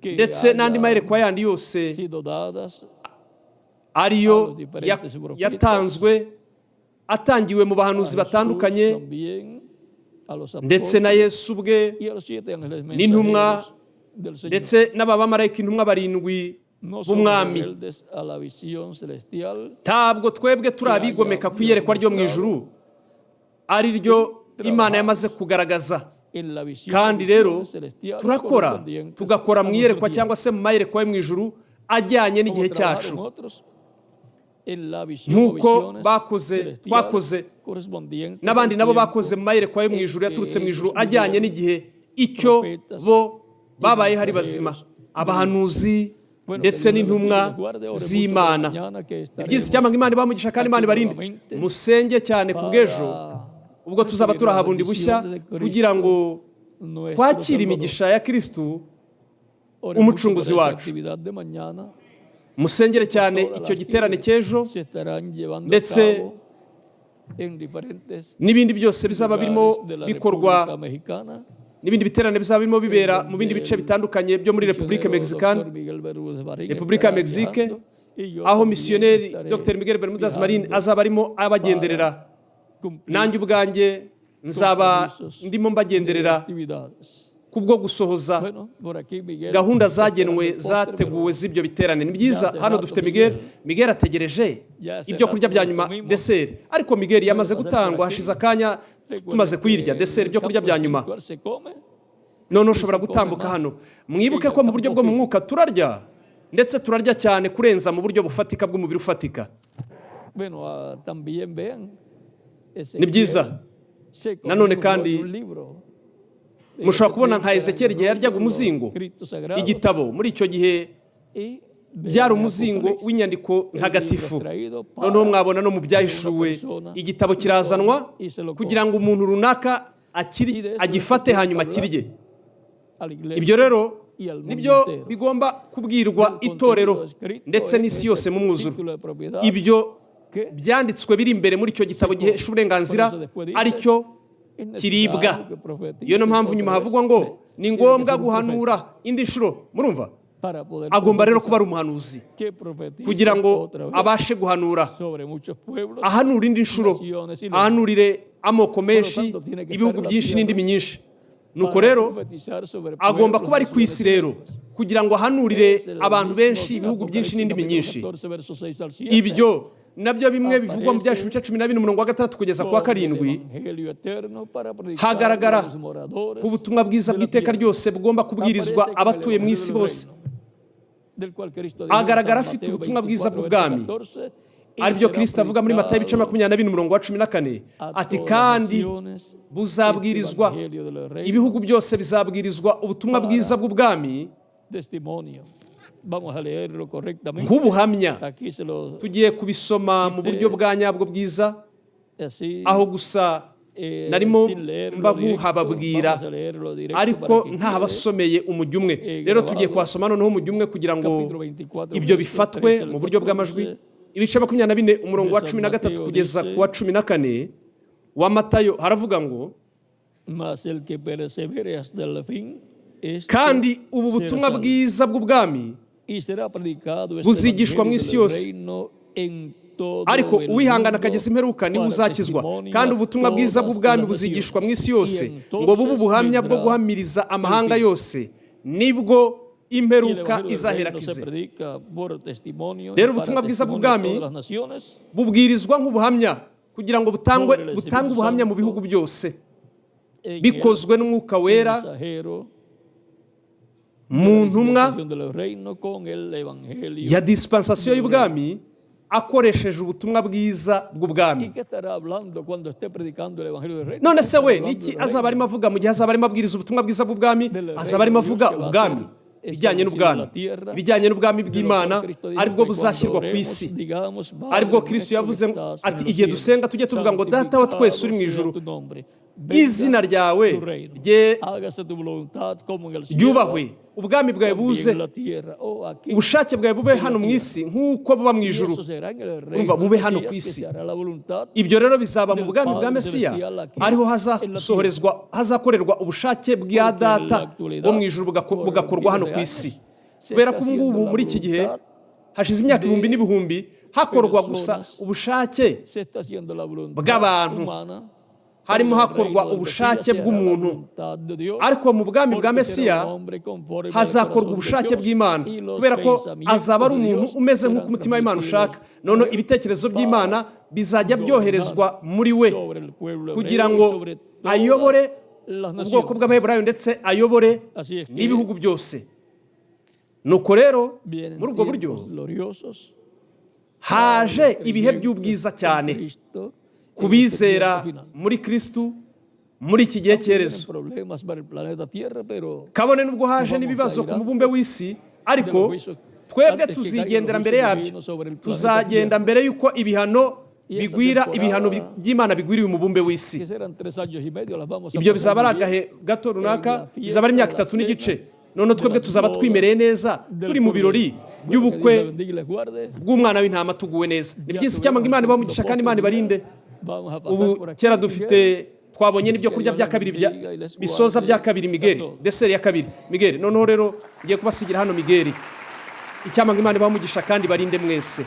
ndetse n'andi mayerekwa yandi yose ariyo yatanzwe, atangiwe mu bahanuzi batandukanye, ndetse na Yesu ubwe n'intumwa, ndetse n'abamarayika intumwa barindwi b'umwami. Ntabwo twebwe turi abigomeka ku iyerekwa ryo mu ijuru, ari ryo Imana yamaze kugaragaza, kandi rero turakora, tugakora mu iyerekwa cyangwa se mu mayerekwa yo mu ijuru ajyanye n'igihe cyacu, nk'uko twakoze n'abandi nabo bakoze mu mayerekwa yo mu ijuru yaturutse mu ijuru ajyanye n'igihe icyo bo babaye hari bazima, abahanuzi ndetse n'intumwa z'Imana. Ibyiza icyampa ngo Imana ibamugisha kandi Imana ibarinde. Musenge cyane ku bw'ejo, ubwo tuzaba turaha bundi bushya, kugira ngo twakire imigisha ya Kristu umucunguzi wacu. Musengere cyane icyo giterane cy'ejo, ndetse n'ibindi byose bizaba birimo bikorwa, n'ibindi biterane bizaba birimo bibera mu bindi bice bitandukanye byo muri Repubulika ya Mexique, aho misiyoneri Dr. Miguel Bermudez Marin azaba arimo abagenderera. Nanjye ubwanjye nzaba ndimo mbagenderera kubwo gusohoza gahunda zagenwe, zateguwe z'ibyo biterane. Ni byiza, hano dufite Miguel ategereje ibyo kurya bya nyuma, deseri, ariko Miguel yamaze gutangwa, hashize akanya tumaze kuyirya deseri, ibyo kurya bya nyuma. none ushobora gutambuka hano. Mwibuke ko mu buryo bwo mu mwuka turarya, ndetse turarya cyane kurenza mu buryo bufatika bw'umubiri ufatika. Bueno, también vean Ni byiza nanone kandi mushobora kubona nka Ezekiyeli igihe yaryaga umuzingo, igitabo muri icyo gihe byari umuzingo w'inyandiko ntagatifu. Noneho mwabona no mu byahishuwe igitabo kirazanwa kugira ngo umuntu runaka agifate hanyuma akirye. Ibyo rero nibyo bigomba kubwirwa itorero ndetse n'isi yose mu mwuzuro. Ibyo byanditswe biri imbere muri icyo gitabo gihesha uburenganzira aricyo kiribwa. Iyo niyo mpamvu nyuma havugwa ngo ni ngombwa guhanura indi nshuro. Murumva, agomba rero kuba ari umuhanuzi kugira ngo abashe guhanura, ahanura indi nshuro, ahanurire amoko menshi, ibihugu byinshi n'indimi nyinshi. Nuko rero agomba kuba ari ku isi rero kugira ngo ahanurire abantu benshi, ibihugu byinshi n'indimi nyinshi. Ibyo nabyo bimwe bivugwa mu byashu bice 12:6 kugeza ku wa 7 hagaragara ku butumwa bwiza bw'iteka ryose bugomba kubwirizwa abatuye mu isi bose. Agaragara afite ubutumwa bwiza bw'ubwami, aribyo Kristo avuga muri Matayo 22:14 ati kandi buzabwirizwa, ibihugu byose bizabwirizwa ubutumwa bwiza bw'ubwami nk'ubuhamya. Tugiye kubisoma mu buryo bwa nyabwo bwiza, aho gusa narimo mbabuhababwira ariko ntahabasomeye umujyi umwe. Rero tugiye kuhasoma noneho umujyi umwe kugira ngo ibyo bifatwe mu buryo bw'amajwi. Ibice 24:13 kugeza ku wa 14 wa Matayo haravuga ngo kandi ubu butumwa bwiza bw'ubwami buzigishwa mu isi yose, ariko uwihangana akageza imperuka niwe uzakizwa. Kandi ubutumwa bwiza bw'ubwami buzigishwa mu isi yose ngo bube ubuhamya bwo guhamiriza amahanga yose, nibwo imperuka izaherakize. Rero ubutumwa bwiza bw'ubwami bubwirizwa nk'ubuhamya kugira ngo butange ubuhamya mu bihugu byose, bikozwe n'Umwuka Wera mu ntumwa ya dispensation y'ubwami, akoresheje ubutumwa bwiza bw'ubwami. None se we niki azaba arimo avuga mu gihe azaba arimo abwiriza ubutumwa bwiza bw'ubwami? Azaba arimo avuga ubwami, ibijyanye n'ubwami bw'Imana, aribwo buzashyirwa ku isi. Aribwo Kristo yavuze ati igihe dusenga tujye tuvuga ngo data wa twese uri mu ijuru, izina ryawe ryubahwe, ubwami bwawe buze, ubushake bwawe bube hano mu isi nk'uko buba mu ijuru. Urumva, bube hano ku isi. Ibyo rero bizaba mu bwami bwa Mesiya, ariho hazakorerwa ubushake bwa data wo mu ijuru bugakorwa hano ku isi. Kubera ko ubu ngubu muri iki gihe hashize imyaka ibihumbi n'ibihumbi hakorwa gusa ubushake bw'abantu, harimo hakorwa ubushake bw'umuntu. Ariko mu bwami bwa Mesiya hazakorwa ubushake bw'Imana, kubera ko azaba ari umuntu umeze nk'uko umutima w'Imana ushaka. None ibitekerezo by'Imana bizajya byoherezwa muri we kugira ngo ayobore ubwoko bw'Abaheburayo ndetse ayobore n'ibihugu byose. Nuko rero muri ubwo buryo haje ibihe by'ubwiza cyane ku bizera muri Kristo muri iki gihe cy'erezo. Kabone nubwo haje n'ibibazo ku mubumbe w'isi, ariko twebwe tuzigendera mbere yabyo. Tuzagenda mbere y'uko ibihano by'Imana bigwiriye umubumbe w'isi. Ibyo bizaba ari agahe gato runaka, bizaba ari imyaka 3 n'igice. None twebwe tuzaba twimereye neza, turi mu birori by'ubukwe bw'umwana w'intama, tuguwe neza. Ni byiza cyangwa ngo Imana ibamugisha kandi Imana ibarinde. Ubu kera twabonye n'ibyo kurya bya kabiri bisoza bya kabiri Migeri, deseri ya kabiri Migeri. Noneho rero ngiye kubasigira hano Migeri. Icyamanga Imana ibamugisha kandi barinde mwese.